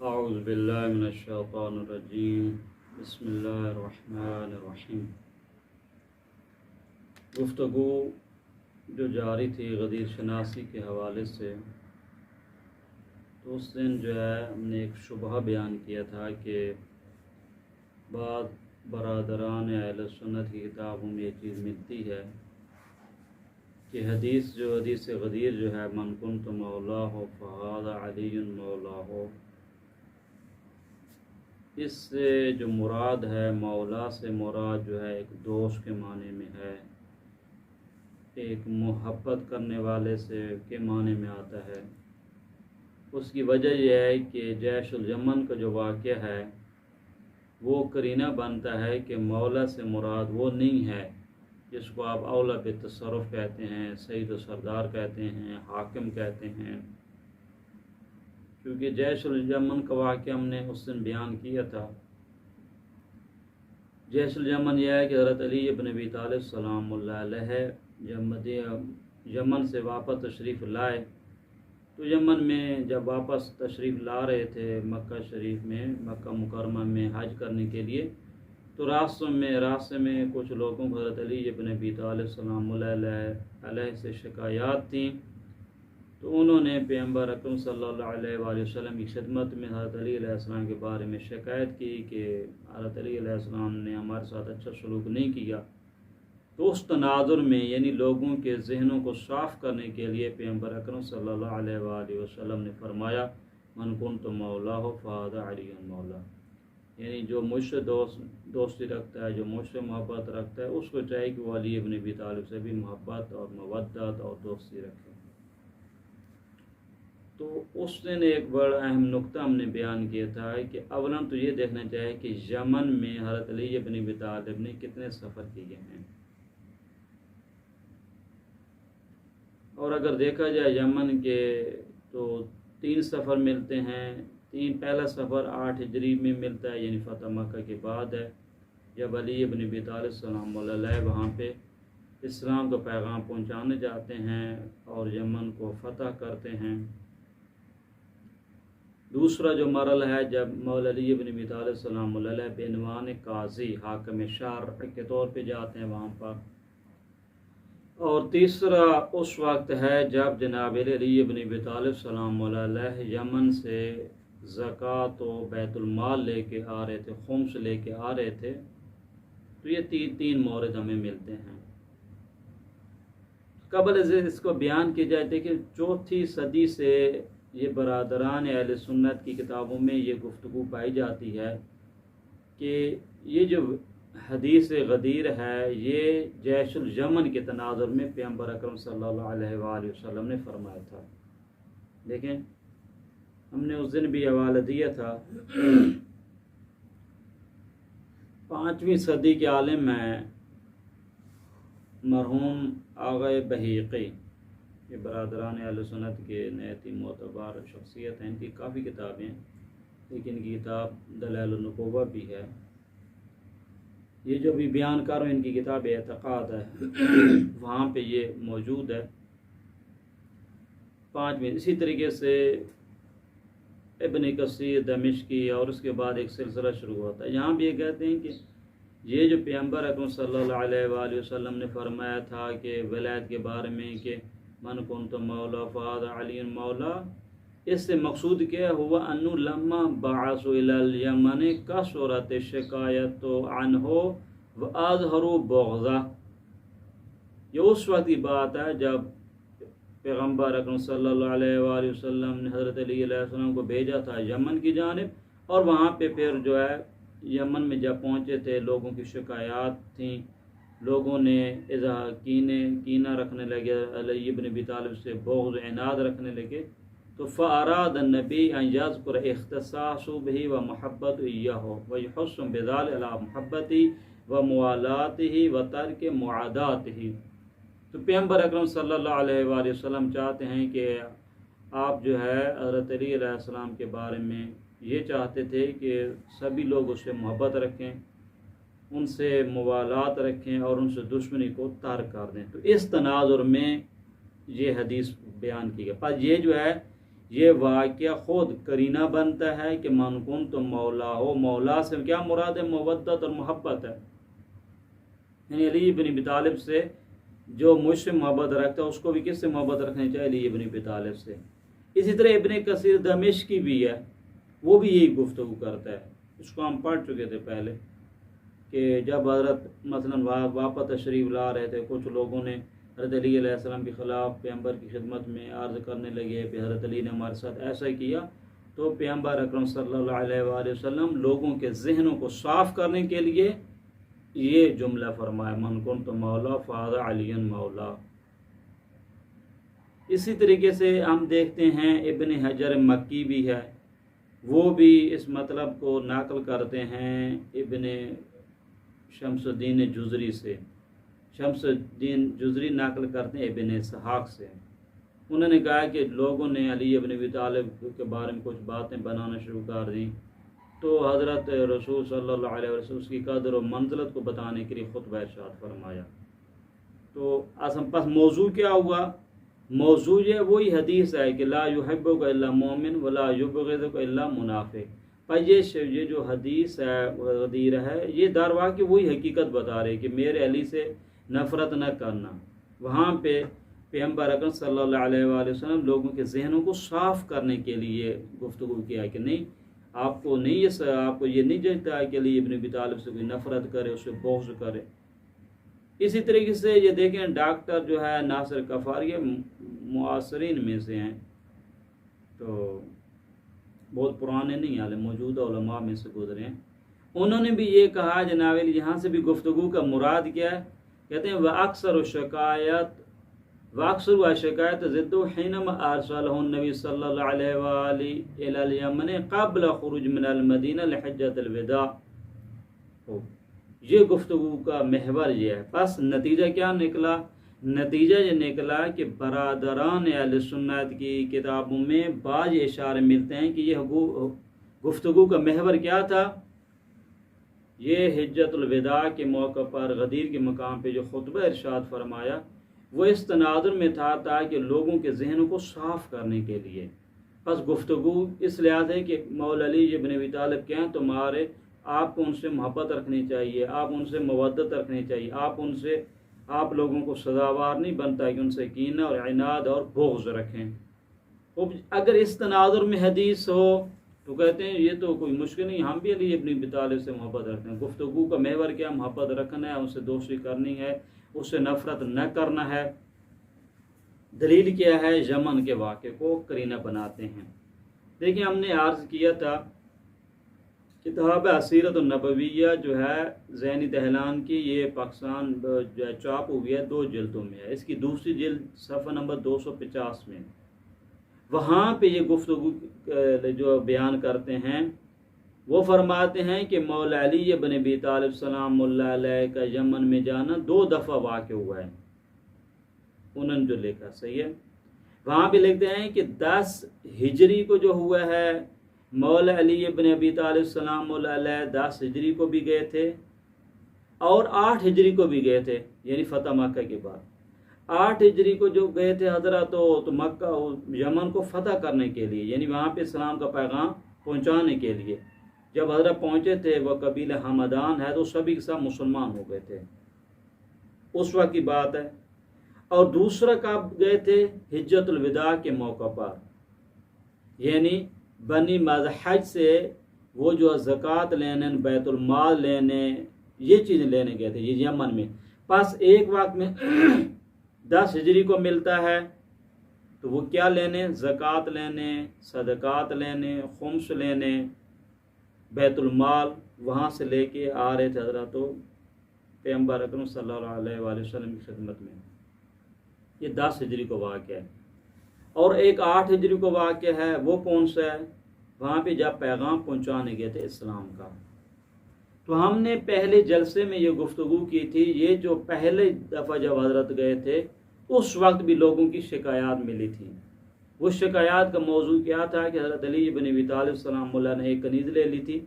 اعوذ باللہ من الشیطان الرجیم بسم اللہ الرحمن الرحیم۔ گفتگو جو جاری تھی غدیر شناسی کے حوالے سے، تو اس دن جو ہے ہم نے ایک شبہہ بیان کیا تھا کہ بعض برادران اہل سنت کی کتابوں میں یہ چیز ملتی ہے کہ حدیث غدیر جو ہے من کنت مولاہ فہذا علی مولاہ، اس سے جو مراد ہے مولا سے مراد جو ہے ایک دوست کے معنی میں ہے، ایک محبت کرنے والے سے کے معنی میں آتا ہے۔ اس کی وجہ یہ ہے کہ جیش الجمن کا جو واقعہ ہے وہ قرینہ بنتا ہے کہ مولا سے مراد وہ نہیں ہے جس کو آپ اولا بالتصرف کہتے ہیں، سید و سردار کہتے ہیں، حاکم کہتے ہیں، کیونکہ جیش الجمن کا واقعہ ہم نے اس دن بیان کیا تھا۔ جیش الجمن یہ ہے کہ حضرت علی ابن ابی طالب سلام اللہ علیہ جب یمن سے واپس تشریف لائے تو یمن میں جب واپس تشریف لا رہے تھے مکہ مکرمہ میں حج کرنے کے لیے، تو راستے میں کچھ لوگوں کو حضرت علی ابن ابی طالب سلام اللہ علیہ سے شکایات تھیں، تو انہوں نے پیغمبر اکرم صلی اللہ علیہ وآلہ وسلم کی خدمت میں حضرت علی علیہ السلام کے بارے میں شکایت کی کہ حضرت علی علیہ السلام نے ہمارے ساتھ اچھا سلوک نہیں کیا۔ تو اس تناظر میں یعنی لوگوں کے ذہنوں کو صاف کرنے کے لیے پیغمبر اکرم صلی اللہ علیہ وآلہ وسلم نے فرمایا من کنت مولاہ فہذا علی مولا، یعنی جو مجھ سے دوستی رکھتا ہے، جو مجھ سے محبت رکھتا ہے، اس کو چاہیے کہ وہ علی ابن ابی طالب سے بھی محبت اور مودت اور دوستی رکھے۔ تو اس دن ایک بڑا اہم نقطہ ہم نے بیان کیا تھا کہ اولاً تو یہ دیکھنا چاہیے کہ یمن میں حضرت علی ابن ابی طالب نے کتنے سفر کیے ہیں، اور اگر دیکھا جائے یمن کے تو 3 سفر ملتے ہیں۔ پہلا سفر 8 ہجری میں ملتا ہے، یعنی فتح مکہ کے بعد ہے، جب علی ابن ابی طالب سلام اللہ علیہ وہاں پہ اسلام کا پیغام پہنچانے جاتے ہیں اور یمن کو فتح کرتے ہیں۔ دوسرا جو مرحلہ ہے جب مولا علی ابن ابی طالب سلام اللہ علیہ بعنوان قاضی حاکم شرع کے طور پہ جاتے ہیں وہاں پر، اور تیسرا اس وقت ہے جب جناب علی ابن ابی طالب سلام اللہ علیہ یمن سے زکوٰۃ و بیت المال لے کے آ رہے تھے، خمس لے کے آ رہے تھے۔ تو یہ تین مورد ہمیں ملتے ہیں۔ قبل از اس کو بیان کی جائے کہ 4 صدی سے یہ برادران اہل سنت کی کتابوں میں یہ گفتگو پائی جاتی ہے کہ یہ جو حدیث غدیر ہے یہ جیش الجمن کے تناظر میں پیغمبر اکرم صلی اللہ علیہ وآلہ وسلم نے فرمایا تھا۔ دیکھیں ہم نے اس دن بھی حوالہ دیا تھا، 5ویں صدی کے عالم ہیں مرحوم آغا بہیقی، یہ برادران اہل سنت کے نہایت ہی معتبر شخصیت ہیں، ان کی کافی کتابیں ہیں، لیکن ان کی کتاب دلائل النبوہ بھی ہے۔ یہ جو بھی بیان کر رہا ہوں ان کی کتاب اعتقاد ہے، وہاں پہ یہ موجود ہے 5ویں۔ اسی طریقے سے ابن کثیر دمشقی، اور اس کے بعد ایک سلسلہ شروع ہوتا ہے۔ یہاں بھی یہ کہتے ہیں کہ یہ جو پیغمبر اکرم صلی اللہ علیہ وآلہ وسلم نے فرمایا تھا کہ ولایت کے بارے میں کہ من کنت مولا فہذا علی مولا، اس سے مقصود کیا ہوا انو لما بعثوا الی الیمن کثرت شکایت عنہ واظہروا بغضہ۔ یہ اس وقت کی بات ہے جب پیغمبر اکرم صلی اللہ علیہ وآلہ وسلم نے حضرت علی علیہ السلام کو بھیجا تھا یمن کی جانب، اور وہاں پہ پھر جو ہے یمن میں جب پہنچے تھے لوگوں کی شکایات تھیں، لوگوں نے کینہ رکھنے لگے، علی ابن ابی طالب سے بغض عناد رکھنے لگے، تو فاراد النبی ان یذکر اختصاص به ومحبت ایاہ ویحث بذلک علی محبتی وموالاتہ وترک معاداتہ۔ تو پیغمبر اکرم صلی اللہ علیہ وآلہ وسلم چاہتے ہیں کہ آپ جو ہے حضرت علی علیہ السلام کے بارے میں یہ چاہتے تھے کہ سبھی لوگ اس سے محبت رکھیں، ان سے موالات رکھیں اور ان سے دشمنی کو ترک کر دیں۔ تو اس تناظر میں یہ حدیث بیان کی گئی۔ پر یہ جو ہے یہ واقعہ خود کرینہ بنتا ہے کہ من کنت مولا ہو. مولا سے کیا مراد ہے؟ مودت اور محبت ہے. یعنی علی بن ابی طالب سے جو مجھ سے محبت رکھتا ہے اس کو بھی کس سے محبت رکھنی چاہیے؟ علی بن ابی طالب سے. اسی طرح ابن کثیر دمشقی بھی ہے، وہ بھی یہی گفتگو کرتا ہے. اس کو ہم پڑھ چکے تھے پہلے کہ جب حضرت مثلا واپس تشریف لا رہے تھے، کچھ لوگوں نے حضرت علی علیہ السلام کے خلاف پیغمبر کی خدمت میں عرض کرنے لگے، پھر حضرت علی نے ہمارے ساتھ ایسا کیا، تو پیغمبر اکرم صلی اللہ علیہ وآلہ وسلم لوگوں کے ذہنوں کو صاف کرنے کے لیے یہ جملہ فرمایا، من کنت مولا فہذا علی مولا. اسی طریقے سے ہم دیکھتے ہیں ابن حجر مکی بھی ہے، وہ بھی اس مطلب کو نقل کرتے ہیں ابن شمس الدین جزری سے. شمس الدین جزری نقل کرتے ہیں ابن اسحاق سے. انہوں نے کہا کہ لوگوں نے علی ابن ابی طالب کے بارے میں کچھ باتیں بنانا شروع کر دیں، تو حضرت رسول صلی اللہ علیہ وسلم اس کی قدر و منزلت کو بتانے کے لیے خطبہ ارشاد فرمایا. تو پس موضوع کیا ہوا؟ موضوع یہ وہی حدیث ہے کہ لا یحبک الا مومن ولا یبغضک الا منافق. پر یہ جو حدیث ہے غدیر ہے، یہ در واقع وہی حقیقت بتا رہے کہ میرے علی سے نفرت نہ کرنا. وہاں پہ پیغمبر اکرم صلی اللہ علیہ وآلہ وسلم لوگوں کے ذہنوں کو صاف کرنے کے لیے گفتگو کیا کہ نہیں، آپ کو یہ نہیں جانتا ہے کہ علی ابن ابی طالب سے کوئی نفرت کرے، اسے بغض کرے. اسی طریقے سے یہ دیکھیں ڈاکٹر جو ہے ناصر کفار، یہ معاصرین میں سے ہیں، تو بہت پرانے نہیں عالم، موجودہ علماء میں سے گزرے ہیں. انہوں نے بھی یہ کہا جناب علی، یہاں سے بھی گفتگو کا مراد کیا ہے؟ کہتے ہیں وَأَكْثَرُ شکایت ضد حینما ارسلہ النبی صلی اللہ علیہ وآلہ الی الیمن قبل خروج من المدینہ لحجۃ الوداع. یہ گفتگو کا محور یہ ہے. پس نتیجہ کیا نکلا؟ نتیجہ یہ نکلا کہ برادران اہل سنت کی کتابوں میں بعض اشارے ملتے ہیں کہ یہ گفتگو کا محور کیا تھا. یہ حجۃ الوداع کے موقع پر غدیر کے مقام پہ جو خطبہ ارشاد فرمایا، وہ اس تناظر میں تھا تاکہ لوگوں کے ذہنوں کو صاف کرنے کے لیے. پس گفتگو اس لحاظ ہے کہ مولا علی ابن ابی طالب کہیں تمہارے، آپ کو ان سے محبت رکھنی چاہیے، آپ ان سے مودت رکھنی چاہیے، آپ لوگوں کو سزاوار نہیں بنتا کہ ان سے کینہ اور عناد اور بغض رکھیں. اگر اس تناظر میں حدیث ہو تو کہتے ہیں یہ تو کوئی مشکل نہیں، ہم بھی علی ابن ابی طالب سے محبت رکھتے ہیں. گفتگو کا محور کیا؟ محبت رکھنا ہے، ان سے دوستی کرنی ہے، اس سے نفرت نہ کرنا ہے. دلیل کیا ہے؟ یمن کے واقعے کو کرینہ بناتے ہیں. دیکھیں ہم نے عرض کیا تھا کتاب اسیرۃ النبویہ جو ہے زینی دہلان کی، یہ پاکستان جو ہے چاپ ہوئی ہے 2 جلدوں میں ہے. اس کی دوسری جلد صفحہ نمبر 250 میں. وہاں پہ یہ گفتگو جو بیان کرتے ہیں، وہ فرماتے ہیں کہ مولا علی ابن ابی طالب سلام اللہ علیہ کا یمن میں جانا 2 دفعہ واقع ہوا ہے. انہوں نے جو لکھا صحیح ہے. وہاں پہ لکھتے ہیں کہ 10 ہجری کو جو ہوا ہے، مولا علی ابن ابی طالب سلام اللہ علیہ 10 ہجری کو بھی گئے تھے اور 8 ہجری کو بھی گئے تھے، یعنی فتح مکہ کے بعد. 8 ہجری کو جو گئے تھے حضرت تو مکہ یمن کو فتح کرنے کے لیے، یعنی وہاں پہ اسلام کا پیغام پہنچانے کے لیے. جب حضرت پہنچے تھے، وہ قبیلہ حمدان ہے، تو سبھی کے ساتھ مسلمان ہو گئے تھے، اس وقت کی بات ہے. اور دوسرا کب گئے تھے؟ حجۃ الوداع کے موقع پر، یعنی بنی مذحج سے وہ جو زکوٰۃ لینے، بیت المال لینے، یہ چیزیں لینے گئے تھے یہ یمن میں. پس ایک وقت میں 10 ہجری کو ملتا ہے تو وہ کیا لینے؟ زکوٰۃ لینے، صدقات لینے، خمس لینے، بیت المال وہاں سے لے کے آ رہے تھے حضرت تو پیغمبر اکرم صلی اللہ علیہ وآلہ وسلم کی خدمت میں. یہ 10 ہجری کو واقع ہے. اور ایک 8 ہجری کو واقع ہے، وہ کون سا ہے؟ وہاں پہ جب پیغام پہنچانے گئے تھے اسلام کا. تو ہم نے پہلے جلسے میں یہ گفتگو کی تھی، یہ جو پہلے دفعہ جب حضرت گئے تھے اس وقت بھی لوگوں کی شکایات ملی تھی. وہ شکایات کا موضوع کیا تھا کہ حضرت علی بن ابی طالب سلام اللہ نے ایک کنیز لے لی تھی،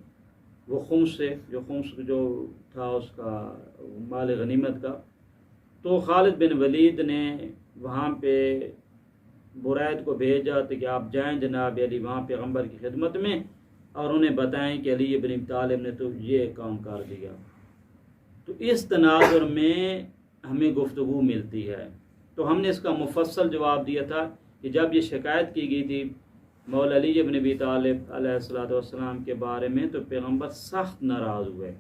وہ خمس سے خمس جو تھا اس کا مال غنیمت کا. تو خالد بن ولید نے وہاں پہ برید کو بھیجا تو کہ آپ جائیں جناب علی وہاں پیغمبر کی خدمت میں اور انہیں بتائیں کہ علی ابن ابی طالب نے تو یہ کام کر دیا. تو اس تناظر میں ہمیں گفتگو ملتی ہے. تو ہم نے اس کا مفصل جواب دیا تھا کہ جب یہ شکایت کی گئی تھی مولا علی ابن ابی طالب علیہ السلام کے بارے میں تو پیغمبر سخت ناراض ہوئے.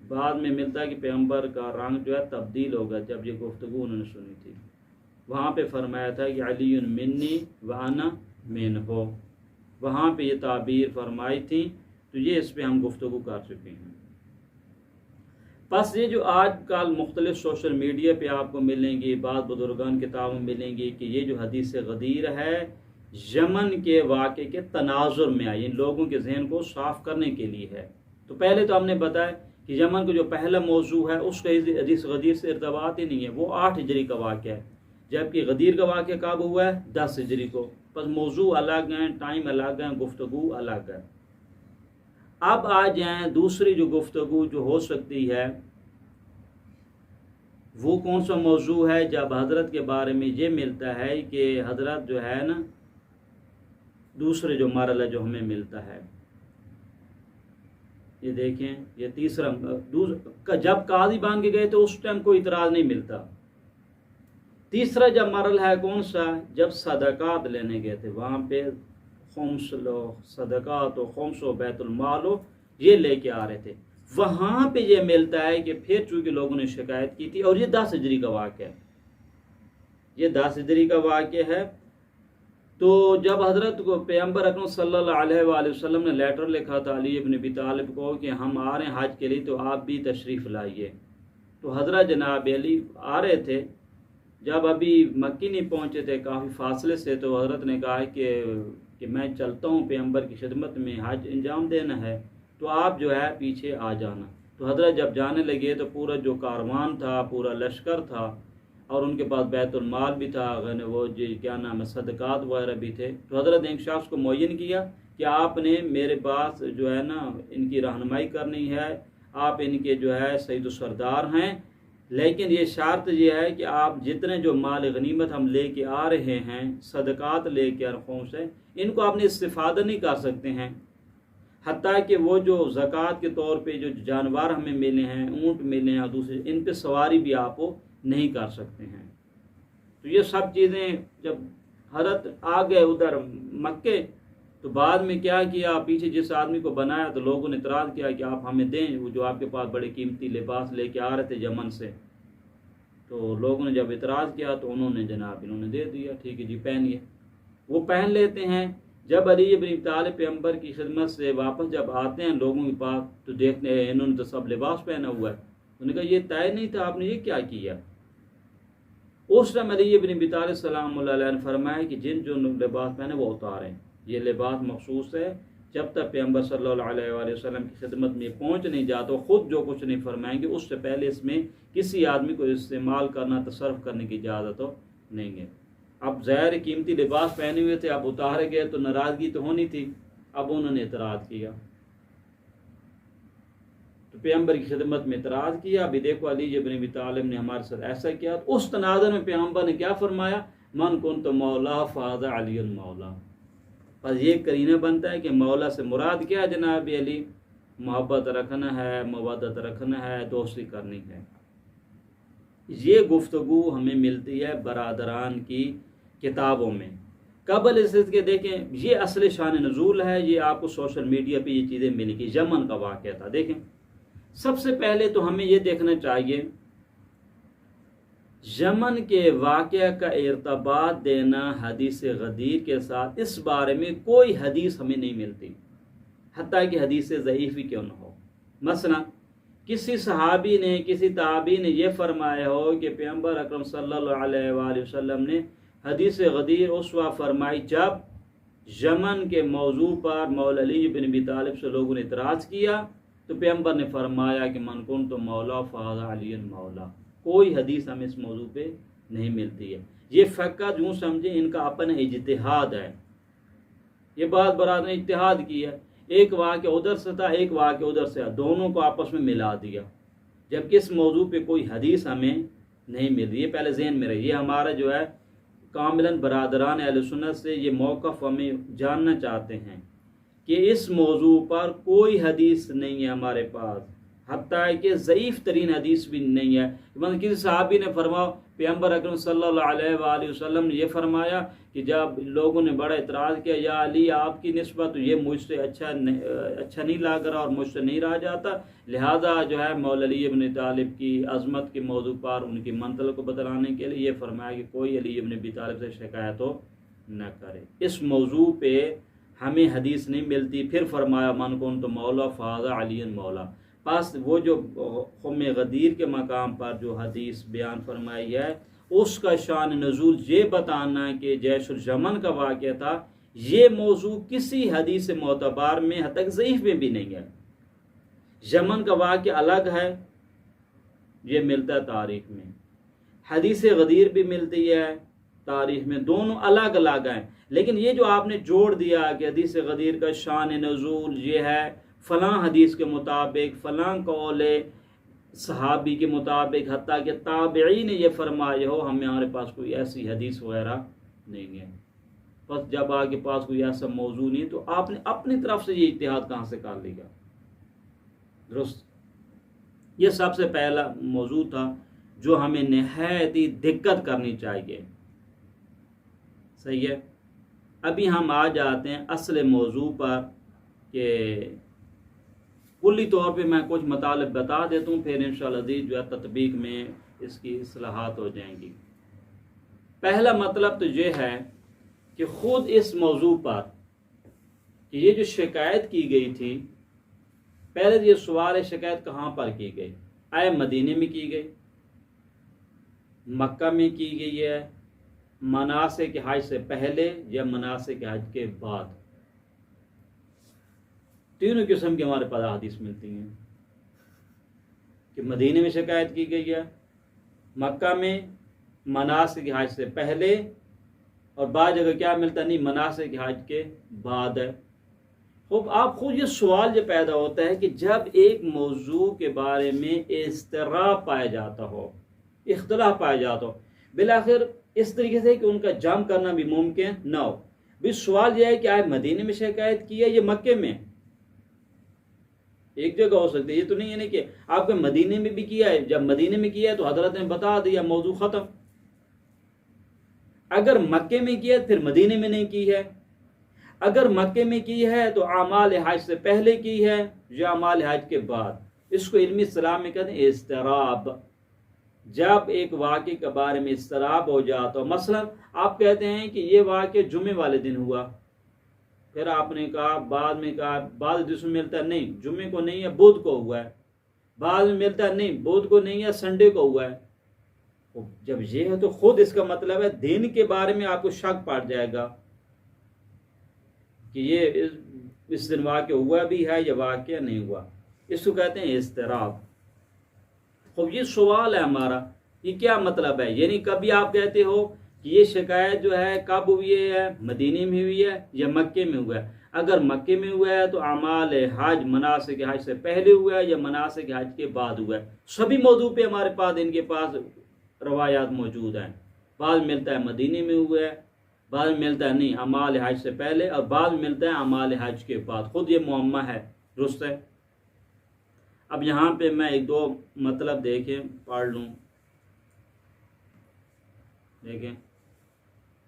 بعد میں ملتا ہے کہ پیغمبر کا رنگ جو ہے تبدیل ہوگا جب یہ گفتگو انہوں نے سنی تھی. وہاں پہ فرمایا تھا کہ علی منی وانا منہ، وہاں پہ یہ تعبیر فرمائی تھی. تو یہ اس پہ ہم گفتگو کر چکے ہیں. پس یہ جو آج کل مختلف سوشل میڈیا پہ آپ کو ملیں گی، بعض بزرگان کتابوں میں ملیں گی کہ یہ جو حدیث غدیر ہے یمن کے واقعے کے تناظر میں آئی، ان لوگوں کے ذہن کو صاف کرنے کے لیے ہے. تو پہلے تو ہم نے بتایا کہ یمن کا جو پہلا موضوع ہے اس کا حدیث غدیر سے ارتباط ہی نہیں ہے، وہ 8 ہجری کا واقعہ ہے، جبکہ غدیر کا واقعہ کب ہوا ہے 10 ہجری کو. بس موضوع الگ ہیں، ٹائم الگ ہیں، گفتگو الگ ہے. اب آ جائیں دوسری جو گفتگو جو ہو سکتی ہے وہ کون سا موضوع ہے. جب حضرت کے بارے میں یہ ملتا ہے کہ حضرت جو ہے نا دوسرے جو مرحلہ جو ہمیں ملتا ہے، یہ دیکھیں یہ تیسرا، جب قاضی بن کے گئے تو اس ٹائم کوئی اعتراض نہیں ملتا. تیسرا جب مرحلہ ہے کون سا، جب صدقات لینے گئے تھے، وہاں پہ خمس لو صدقات و خمس و بیت المال و یہ لے کے آ رہے تھے. وہاں پہ یہ ملتا ہے کہ پھر چونکہ لوگوں نے شکایت کی تھی، اور یہ 10 ہجری کا واقعہ ہے، یہ 10 ہجری کا واقعہ ہے. تو جب حضرت کو پیغمبر اکرم صلی اللہ علیہ وآلہ وسلم نے لیٹر لکھا تھا علی ابن ابی طالب کو کہ ہم آ رہے ہیں حج کے لیے تو آپ بھی تشریف لائیے. تو حضرت جناب علی آ رہے تھے، جب ابھی مکی نہیں پہنچے تھے کافی فاصلے سے، تو حضرت نے کہا کہ میں چلتا ہوں پیغمبر کی خدمت میں، حج انجام دینا ہے، تو آپ جو ہے پیچھے آ جانا. تو حضرت جب جانے لگے تو پورا جو کاروان تھا، پورا لشکر تھا، اور ان کے پاس بیت المال بھی تھا، وہ کیا نام ہے صدقات وغیرہ بھی تھے. تو حضرت نے ایک شخص کو معین کیا کہ آپ نے میرے پاس جو ہے نا ان کی رہنمائی کرنی ہے، آپ ان کے جو ہے سید و سردار ہیں، لیکن یہ شرط یہ ہے کہ آپ جتنے جو مال غنیمت ہم لے کے آ رہے ہیں، صدقات لے کے رقوم سے، ان کو آپ نے استفادہ نہیں کر سکتے ہیں، حتیٰ کہ وہ جو زکوٰۃ کے طور پہ جو جانور ہمیں ملے ہیں، اونٹ ملے ہیں اور دوسرے، ان پہ سواری بھی آپ نہیں کر سکتے ہیں. تو یہ سب چیزیں جب حضرت آ گئے ادھر مکے، تو بعد میں کیا کیا، پیچھے جس آدمی کو بنایا تو لوگوں نے اعتراض کیا کہ آپ ہمیں دیں، وہ جو آپ کے پاس بڑے قیمتی لباس لے کے آ رہے تھے یمن سے. تو لوگوں نے جب اعتراض کیا تو انہوں نے دے دیا، ٹھیک ہے جی پہنیے. وہ پہن لیتے ہیں. جب علی ابن ابی طالب پیغمبر کی خدمت سے واپس جب آتے ہیں لوگوں کے پاس تو دیکھتے ہیں انہوں نے تو سب لباس پہنا ہوا ہے. انہوں نے کہا یہ طے نہیں تھا، آپ نے یہ کیا کیا. اس ٹائم علی ابن ابی طالب سلام اللہ علیہ نے فرمایا کہ جن جو لباس پہنے وہ اتاریں، یہ لباس مخصوص ہے، جب تک پیغمبر صلی اللہ علیہ وآلہ وسلم کی خدمت میں پہنچ نہیں جاتا، خود جو کچھ نہیں فرمائیں گے اس سے پہلے اس میں کسی آدمی کو استعمال کرنا، تصرف کرنے کی اجازت نہیں ہے. اب ظاہر قیمتی لباس پہنے ہوئے تھے، اب اتارے گئے تو ناراضگی تو ہونی تھی. اب انہوں نے اعتراض کیا، تو پیغمبر کی خدمت میں اعتراض کیا. ابھی دیکھو علی ابن ابی طالب نے ہمارے ساتھ ایسا کیا. اس تناظر میں پیغمبر نے کیا فرمایا، من کنت مولا فہذا علی المولا. بس یہ قرینہ بنتا ہے کہ مولا سے مراد کیا جناب علی، محبت رکھنا ہے، مودت رکھنا ہے، دوستی کرنی ہے. یہ گفتگو ہمیں ملتی ہے برادران کی کتابوں میں. قبل اس کے دیکھیں یہ اصل شان نزول ہے، یہ آپ کو سوشل میڈیا پہ یہ چیزیں ملی کہ یمن کا واقعہ تھا. دیکھیں سب سے پہلے تو ہمیں یہ دیکھنا چاہیے یمن کے واقعہ کا ارتباط دینا حدیث غدیر کے ساتھ، اس بارے میں کوئی حدیث ہمیں نہیں ملتی، حتیٰ کہ حدیث ضعیف ہی کیوں نہ ہو. مثلا کسی صحابی نے، کسی تابعی نے یہ فرمایا ہو کہ پیغمبر اکرم صلی اللہ علیہ وآلہ وسلم نے حدیث غدیر اس وقت فرمائی جب یمن کے موضوع پر مولا علی بن ابی طالب سے لوگوں نے اعتراض کیا تو پیغمبر نے فرمایا کہ من کنت مولا فہذا علی مولا. کوئی حدیث ہمیں اس موضوع پہ نہیں ملتی ہے. یہ فقہ یوں سمجھیں ان کا اپنا اجتہاد ہے، یہ بات برادر نے اجتہاد کی ہے. ایک واقعہ ادھر سے تھا، ایک واقعہ ادھر سے، دونوں کو آپس میں ملا دیا، جبکہ اس موضوع پہ کوئی حدیث ہمیں نہیں مل رہی. یہ پہلے ذہن میں رہی. یہ ہمارا جو ہے کاملاً برادران اہل سنت سے یہ موقف ہمیں جاننا چاہتے ہیں کہ اس موضوع پر کوئی حدیث نہیں ہے ہمارے پاس، حتیٰ کہ ضعیف ترین حدیث بھی نہیں ہے۔ مطلب کسی صحابی نے فرمایا، پیغمبر اکرم صلی اللہ علیہ وآلہ وسلم نے یہ فرمایا کہ جب لوگوں نے بڑا اعتراض کیا، یا علی آپ کی نسبت یہ مجھ سے اچھا نہیں لگ رہا اور مجھ سے نہیں رہا جاتا، لہذا جو ہے مولا علی ابن طالب کی عظمت کے موضوع پر ان کی منزل کو بتلانے کے لیے یہ فرمایا کہ کوئی علی ابن ابی طالب سے شکایت ہو نہ کرے۔ اس موضوع پہ ہمیں حدیث نہیں ملتی۔ پھر فرمایا من کنت مولا فہذا علی مولا۔ پس وہ جو خم غدیر کے مقام پر جو حدیث بیان فرمائی ہے، اس کا شان نزول یہ بتانا کہ جیش الجمن کا واقعہ تھا، یہ موضوع کسی حدیث معتبر میں حتی کہ ضعیف میں بھی نہیں ہے۔ یمن کا واقعہ الگ ہے، یہ ملتا ہے تاریخ میں، حدیث غدیر بھی ملتی ہے تاریخ میں، دونوں الگ الگ ہیں۔ لیکن یہ جو آپ نے جوڑ دیا کہ حدیث غدیر کا شان نزول یہ ہے فلاں حدیث کے مطابق، فلاں قول صحابی کے مطابق، حتیٰ کہ تابعی نے یہ فرمایا ہو، ہمارے پاس کوئی ایسی حدیث وغیرہ نہیں ہے۔ بس جب آپ کے پاس کوئی ایسا موضوع نہیں تو آپ نے اپنی طرف سے یہ اجتہاد کہاں سے کر لیا؟ درست، یہ سب سے پہلا موضوع تھا جو ہمیں نہایت ہی دقت کرنی چاہیے۔ صحیح ہے، ابھی ہم آ جاتے ہیں اصل موضوع پر کہ کلی طور پہ میں کچھ مطالب بتا دیتا ہوں، پھر انشاءاللہ عزیز جو ہے تطبیق میں اس کی اصلاحات ہو جائیں گی۔ پہلا مطلب تو یہ ہے کہ خود اس موضوع پر کہ یہ جو شکایت کی گئی تھی، پہلے یہ سوال ہے شکایت کہاں پر کی گئی؟ آئے مدینے میں کی گئی، مکہ میں کی گئی ہے، مناسک حج سے پہلے یا مناسک حج کے بعد؟ تینوں قسم کی ہمارے پاس حدیث ملتی ہیں کہ مدینے میں شکایت کی گئی ہے، مکہ میں مناسک حج سے پہلے، اور بعض جگہ کیا ملتا نہیں مناسک حج کے بعد ہے۔ خوب آپ خود یہ سوال جو پیدا ہوتا ہے کہ جب ایک موضوع کے بارے میں اضطراب پایا جاتا ہو، اختلاف پایا جاتا ہو، بالآخر اس طریقے سے کہ ان کا جمع کرنا بھی ممکن نہ ہو، بھی سوال یہ ہے کہ آئے مدینے میں شکایت کی ہے یا مکے میں؟ ایک جگہ ہو سکتی ہے، یہ تو نہیں ہے کہ آپ کو مدینے میں بھی کیا ہے، جب مدینے میں کیا ہے تو حضرت نے بتا دیا موضوع ختم۔ اگر مکے میں کیا ہے پھر مدینے میں نہیں کی ہے، اگر مکے میں کی ہے تو اعمال حج سے پہلے کی ہے یا اعمال حج کے بعد، اس کو علمی اصطلاح میں کہتے ہیں اضطراب۔ جب ایک واقعے کے بارے میں اضطراب ہو جاتا ہو، مثلا آپ کہتے ہیں کہ یہ واقعہ جمعے والے دن ہوا، پھر آپ نے کہا بعد میں کہا بعض حدیث میں ملتا ہے نہیں جمعے کو نہیں ہے بدھ کو ہوا ہے، بعد میں ملتا ہے نہیں بدھ کو نہیں ہے سنڈے کو ہوا ہے۔ جب یہ ہے تو خود اس کا مطلب ہے دن کے بارے میں آپ کو شک پڑ جائے گا کہ یہ اس دن واقعہ ہوا بھی ہے یا واقعہ نہیں ہوا، اس کو کہتے ہیں اضطراب۔ خوب یہ سوال ہے ہمارا، یہ کیا مطلب ہے؟ یعنی کبھی آپ کہتے ہو کہ یہ شکایت جو ہے کب ہوئی ہے، مدینے میں ہوئی ہے یا مکے میں ہوا ہے؟ اگر مکے میں ہوا ہے تو اعمال حج مناسک حج سے پہلے ہوا ہے یا مناسک حج کے بعد ہوا ہے؟ سبھی موضوع پہ ہمارے پاس ان کے پاس روایات موجود ہیں۔ بعض ملتا ہے مدینے میں ہوا ہے، بعض ملتا ہے نہیں اعمال حج سے پہلے، اور بعض ملتا ہے اعمال حج کے بعد۔ خود یہ معمہ ہے، درست ہے۔ اب یہاں پہ میں ایک دو مطلب دیکھیں پڑھ لوں، دیکھیں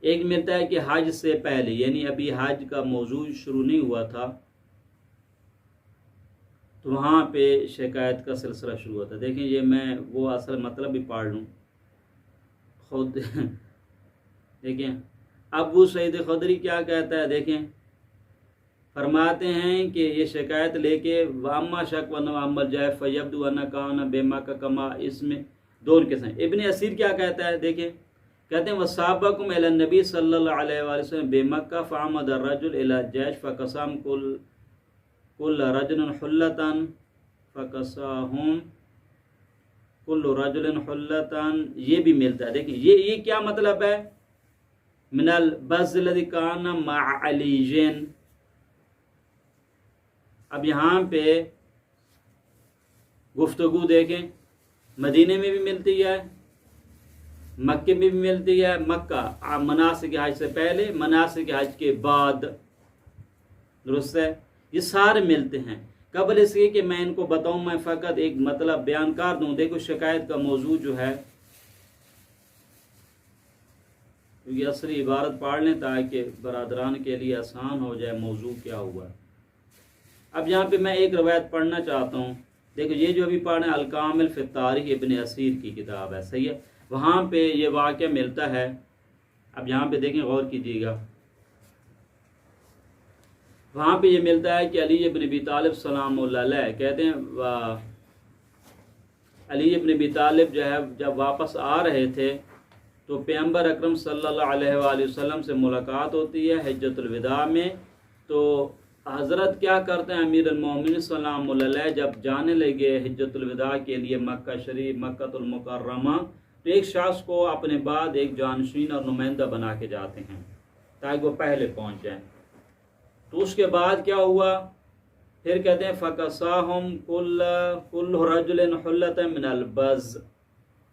ایک ملتا ہے کہ حج سے پہلے، یعنی ابھی حج کا موضوع شروع نہیں ہوا تھا تو وہاں پہ شکایت کا سلسلہ شروع ہوتا ہے۔ دیکھیں یہ میں وہ اصل مطلب بھی پڑھ لوں خود دیکھیں ابو سعید خدری کیا کہتا ہے، دیکھیں فرماتے ہیں کہ یہ شکایت لے کے واما شک و نوامل جائے فیبدو انا کانا بیما کا کما، اس میں دونوں قسم۔ ابن اسیر کیا کہتا ہے، دیکھیں کہتے ہیں وصابکم الی النبی صلی اللہ علیہ وآلہ وسلم بمکہ فعمد الرجل الی الجیش فقسم کل رجل حلتن فقساہم کل رجل حلتن، یہ بھی ملتا ہے۔ دیکھیں یہ کیا مطلب ہے، من البز الذی کان مع علی۔ اب یہاں پہ گفتگو دیکھیں مدینے میں بھی ملتی ہے مکے میں بھی ملتی ہے، مکہ مناسک حج سے پہلے، مناسک حج کے بعد، درست ہے، یہ سارے ملتے ہیں۔ قبل اس کے کہ میں ان کو بتاؤں، میں فقط ایک مطلب بیان کر دوں۔ دیکھو شکایت کا موضوع جو ہے، کیونکہ اصلی عبارت پڑھ لیں تاکہ برادران کے لیے آسان ہو جائے موضوع کیا ہوا۔ اب یہاں پہ میں ایک روایت پڑھنا چاہتا ہوں۔ دیکھو یہ جو ابھی پڑھنا ہے الکامل فی التاریخ ابن اسیر کی کتاب ہے، صحیح ہے، وہاں پہ یہ واقعہ ملتا ہے۔ اب یہاں پہ دیکھیں، غور کیجیے گا، وہاں پہ یہ ملتا ہے کہ علی ابن ابی طالب سلام اللہ علیہ کہتے ہیں، علی ابن ابی طالب جو ہے جب واپس آ رہے تھے تو پیغمبر اکرم صلی اللہ علیہ وآلہ وسلم سے ملاقات ہوتی ہے حجۃ الوداع میں۔ تو حضرت کیا کرتے ہیں، امیر المومنین سلام اللہ علیہ جب جانے لگے حجۃ الوداع کے لیے مکہ شریف، مکہ المکرمہ، تو ایک شخص کو اپنے بعد ایک جانشین اور نمائندہ بنا کے جاتے ہیں تاکہ وہ پہلے پہنچ جائیں۔ تو اس کے بعد کیا ہوا، پھر کہتے ہیں فَقَصَاهُمْ كُلُّ رَجُلٍ حُلَّةً مِنَ الْبَزِّ،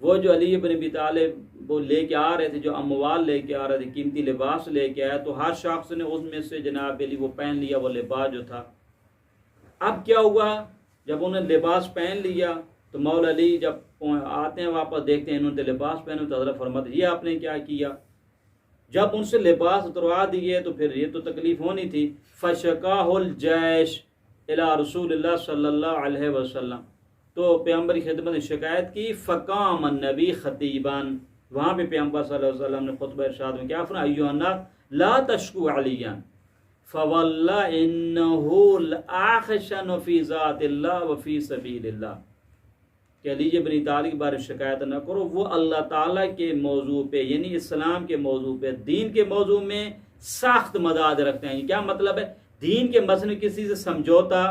وہ جو علی بن ابی طالب وہ لے کے آ رہے تھے، جو اموال لے کے آ رہے تھے، قیمتی لباس لے کے آئے، تو ہر شخص نے اس میں سے جناب علی وہ پہن لیا وہ لباس جو تھا۔ اب کیا ہوا، جب انہوں نے لباس پہن لیا تو مولا علی جب آتے ہیں واپس دیکھتے ہیں انہوں نے لباس پہنے، تو حضرت فرماتے یہ آپ نے کیا کیا؟ جب ان سے لباس اتروا دیے تو پھر یہ تو تکلیف ہونی تھی۔ فَشَكَاهُ الْجَيْشُ إِلَىٰ رسول اللہ صلی اللہ علیہ وسلم، تو پیغمبر کی خدمت نے شکایت کی۔ فقام النبی خطیباً، وہاں پہ پیغمبر صلی اللہ علیہ وسلم نے خطبہ ارشاد میں کیا فرمایا، ایھا الناس لا تشکوا علیاً فواللہ انہ لآخشن فی ذات اللہ وفی سبیل اللہ، کہ علی بن طالب کے بارے میں شکایت نہ کرو، وہ اللہ تعالیٰ کے موضوع پہ، یعنی اسلام کے موضوع پہ، دین کے موضوع میں سخت مزاج رکھتے ہیں۔ کیا مطلب ہے، دین کے مسئلے میں کسی سے سمجھوتا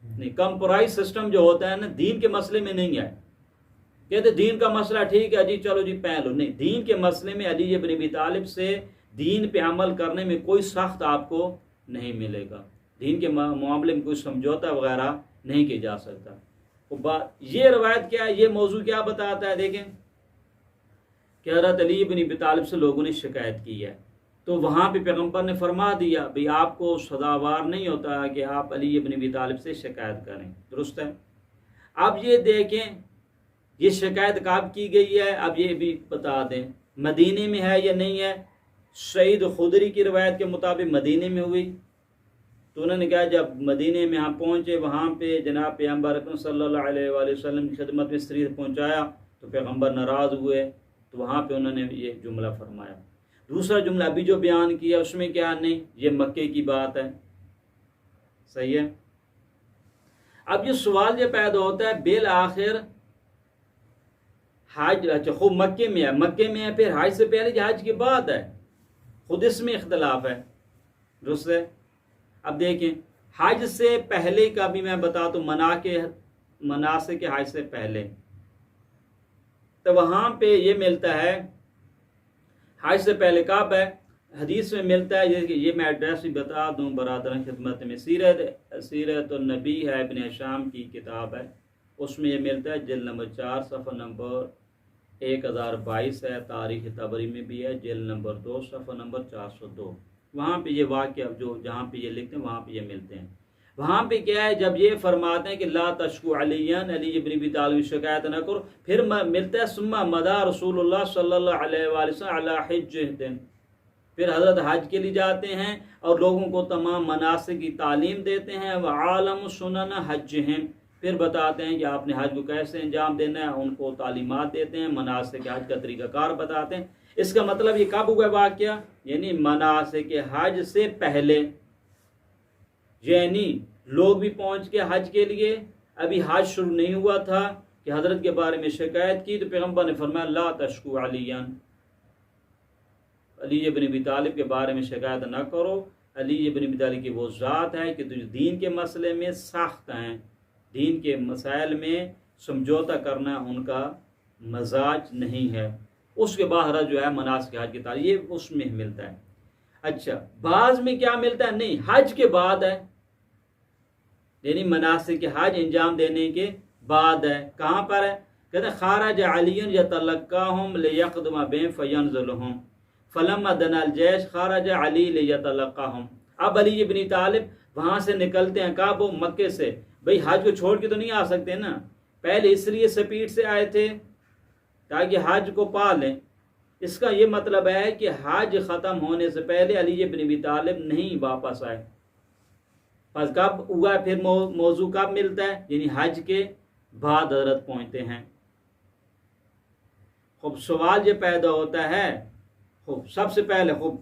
نہیں، کمپرائز سسٹم جو ہوتا ہے نا، دین کے مسئلے میں نہیں ہے۔ کہتے دین کا مسئلہ ٹھیک ہے جی، چلو جی پہن لو، نہیں، دین کے مسئلے میں علی بن ابی طالب سے دین پہ عمل کرنے میں کوئی سخت آپ کو نہیں ملے گا، دین کے معاملے میں کوئی سمجھوتا وغیرہ نہیں کیا جا سکتا۔ یہ روایت کیا ہے، یہ موضوع کیا بتاتا ہے، دیکھیں کہ حضرت علی بن ابی طالب سے لوگوں نے شکایت کی ہے، تو وہاں پہ پیغمبر نے فرما دیا بھئی آپ کو سزاوار نہیں ہوتا کہ آپ علی بن ابی طالب سے شکایت کریں، درست ہے۔ اب یہ دیکھیں یہ شکایت کب کی گئی ہے، اب یہ بھی بتا دیں مدینے میں ہے یا نہیں ہے۔ سعید خدری کی روایت کے مطابق مدینے میں ہوئی، تو انہوں نے کہا جب مدینے میں ہم پہنچے، وہاں پہ جناب پیغمبر اکرم صلی اللہ علیہ وآلہ وسلم کی خدمت میں سریر پہنچایا تو پیغمبر ناراض ہوئے، تو وہاں پہ انہوں نے یہ جملہ فرمایا۔ دوسرا جملہ ابھی جو بیان کیا اس میں کیا نہیں، یہ مکے کی بات ہے، صحیح ہے۔ اب یہ سوال یہ پیدا ہوتا ہے بالآخر حج، اچھا خوب مکے میں ہے، مکے میں ہے، پھر حج سے پہلے یا حج کے بعد ہے، خود اس میں اختلاف ہے، درست ہے۔ اب دیکھیں حج سے پہلے کا بھی میں بتا دوں، مناسک حج سے پہلے، تو وہاں پہ یہ ملتا ہے حج سے پہلے کب ہے، حدیث میں ملتا ہے، یہ میں ایڈریس بھی بتا دوں برادران خدمت میں، سیرت النبی ہے، ابن ہشام کی کتاب ہے، اس میں یہ ملتا ہے، جلد نمبر 4 صفحہ نمبر 1022 ہے، تاریخ طبری میں بھی ہے، جلد نمبر 2 صفحہ نمبر 402، وہاں پہ یہ واقعہ جو جہاں پہ یہ لکھتے ہیں وہاں پہ یہ ملتے ہیں۔ وہاں پہ کیا ہے، جب یہ فرماتے ہیں کہ لا تشکو علیاً، علی بن ابی طالب شکایت نہ کرو، پھر ملتا ہے ثم مدار رسول اللہ صلی اللہ علیہ وآلہ وسلم علی حجۃ، پھر حضرت حج کے لیے جاتے ہیں اور لوگوں کو تمام مناسک کی تعلیم دیتے ہیں، وعالم سنن حجہم، پھر بتاتے ہیں کہ آپ نے حج کو کیسے انجام دینا ہے، ان کو تعلیمات دیتے ہیں، مناسک حج کا طریقہ کار بتاتے ہیں۔ اس کا مطلب یہ کب ہوا واقعہ، یعنی مناسک حج سے پہلے، یعنی لوگ بھی پہنچ کے حج کے لیے، ابھی حج شروع نہیں ہوا تھا کہ حضرت کے بارے میں شکایت کی، تو پیغمبر نے فرمایا لا تشکو علیاً، علی بن ابی طالب کے بارے میں شکایت نہ کرو، علی بن ابی طالب کی وہ ذات ہے کہ جو دین کے مسئلے میں سخت ہیں، دین کے مسائل میں سمجھوتا کرنا ان کا مزاج نہیں ہے۔ اس کے بعد جو ہے مناسک حج کی تعلیم، یہ اس میں ملتا ہے۔ اچھا بعض میں کیا ملتا ہے، نہیں حج کے بعد ہے، یعنی مناسک حج انجام دینے کے بعد ہے۔ کہاں پر ہے، کہتے ہیں خارج علی یتلقاہم لیقدم بہم فینزلہم فلما دنا الجیش خارج علی لیتلقاہم. اب علی ابن طالب وہاں سے نکلتے ہیں، کب؟ وہ مکے سے. بھئی حج کو چھوڑ کے تو نہیں آ سکتے نا، پہلے اس لیے سپیڈ سے آئے تھے تاکہ حج کو پا لیں. اس کا یہ مطلب ہے کہ حج ختم ہونے سے پہلے علی ابن ابی طالب نہیں واپس آئے. پس کب ہوا پھر موضوع کب ملتا ہے؟ یعنی حج کے بعد حضرت پہنچتے ہیں. خوب سوال یہ پیدا ہوتا ہے، خوب سب سے پہلے خوب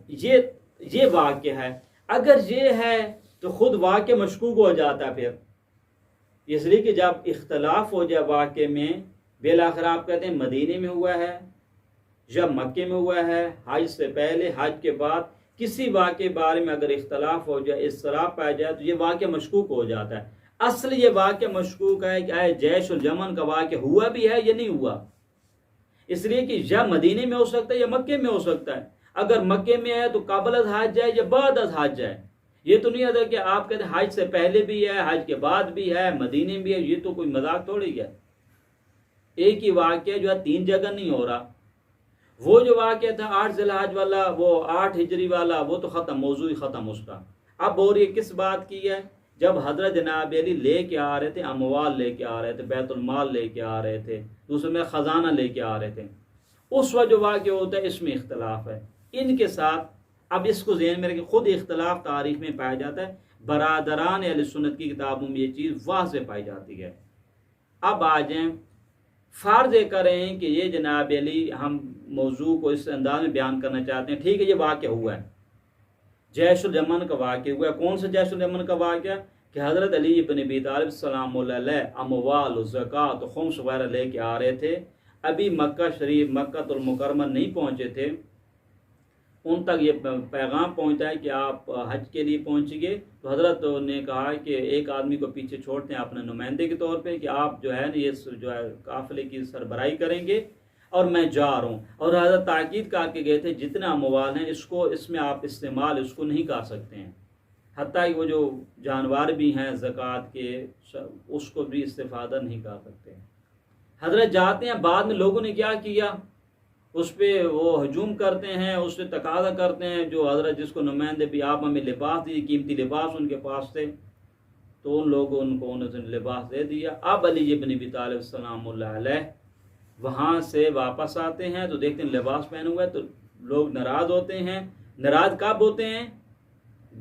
یہ واقعہ ہے. اگر یہ ہے تو خود واقعہ مشکوک ہو جاتا ہے. پھر اس لیے کہ جب اختلاف ہو جائے واقعے میں، بالآخر آپ کہتے ہیں مدینے میں ہوا ہے یا مکے میں ہوا ہے، حج سے پہلے حج کے بعد، کسی واقعے بارے میں اگر اختلاف ہو جائے، اضطراب پایا جائے، تو یہ واقعہ مشکوک ہو جاتا ہے. اصل یہ واقعہ مشکوک ہے کہ آئے جیش الجمن کا واقعہ ہوا بھی ہے یا نہیں ہوا. اس لیے کہ یا مدینے میں ہو سکتا ہے یا مکے میں ہو سکتا ہے. اگر مکے میں ہے تو قبل از حج ہے یا بعد از حج ہے. یہ تو نہیں ہوتا کہ آپ کہتے ہیں حج سے پہلے بھی ہے، حج کے بعد بھی ہے، مدینے بھی ہے. یہ تو کوئی مذاق تھوڑی ہے. ایک ہی واقعہ جو ہے 3 جگہ نہیں ہو رہا. وہ جو واقعہ تھا 8 ذی الحج والا، وہ 8 ہجری والا، وہ تو ختم، موضوع ہی ختم اس کا. اب اور یہ کس بات کی ہے؟ جب حضرت جناب علی لے کے آ رہے تھے، اموال لے کے آ رہے تھے، بیت المال لے کے آ رہے تھے، دوسرے میں خزانہ لے کے آ رہے تھے، اس وقت جو واقعہ ہوتا ہے اس میں اختلاف ہے. ان کے ساتھ اب اس کو ذہن میں رکھیں، خود اختلاف تاریخ میں پایا جاتا ہے. برادران اہل سنت کی کتابوں میں یہ چیز واضح پائی جاتی ہے. اب آ جائیں، فرض کریں کہ یہ جناب علی، ہم موضوع کو اس انداز میں بیان کرنا چاہتے ہیں. ٹھیک ہے، یہ واقعہ ہوا ہے، جیش الجمن کا واقعہ ہوا ہے. کون سا جیش الجمن کا واقعہ؟ کہ حضرت علی ابن ابی طالب سلام اللہ علیہ اموال، زکوٰۃ، خمس وغیرہ لے کے آ رہے تھے. ابھی مکہ شریف، مکہ المکرمہ نہیں پہنچے تھے. ان تک یہ پیغام پہنچتا ہے کہ آپ حج کے لیے پہنچ گئے. تو حضرت نے کہا کہ ایک آدمی کو پیچھے چھوڑتے ہیں اپنے نمائندے کے طور پہ، کہ آپ جو ہے نا یہ جو ہے قافلے کی سربراہی کریں گے اور میں جا رہا ہوں. اور حضرت تاکید کر کے گئے تھے جتنا اموال ہیں اس میں آپ استعمال اس کو نہیں کر سکتے ہیں، حتیٰ کہ وہ جو جانور بھی ہیں زکوٰۃ کے اس کو بھی استفادہ نہیں کر سکتے. حضرت جاتے ہیں، بعد میں لوگوں نے کیا کیا، اس پہ وہ ہجوم کرتے ہیں، اس سے تقاضا کرتے ہیں. جو حضرت جس کو نمائندے بھی، آپ ہمیں لباس دیجیے، قیمتی لباس ان کے پاس تھے، تو ان لوگوں کو انہوں نے لباس دے دیا. اب علی ابن ابی طالب سلام اللہ علیہ وہاں سے واپس آتے ہیں تو دیکھتے ہیں لباس پہنے ہوئے، تو لوگ ناراض ہوتے ہیں. ناراض کب ہوتے ہیں؟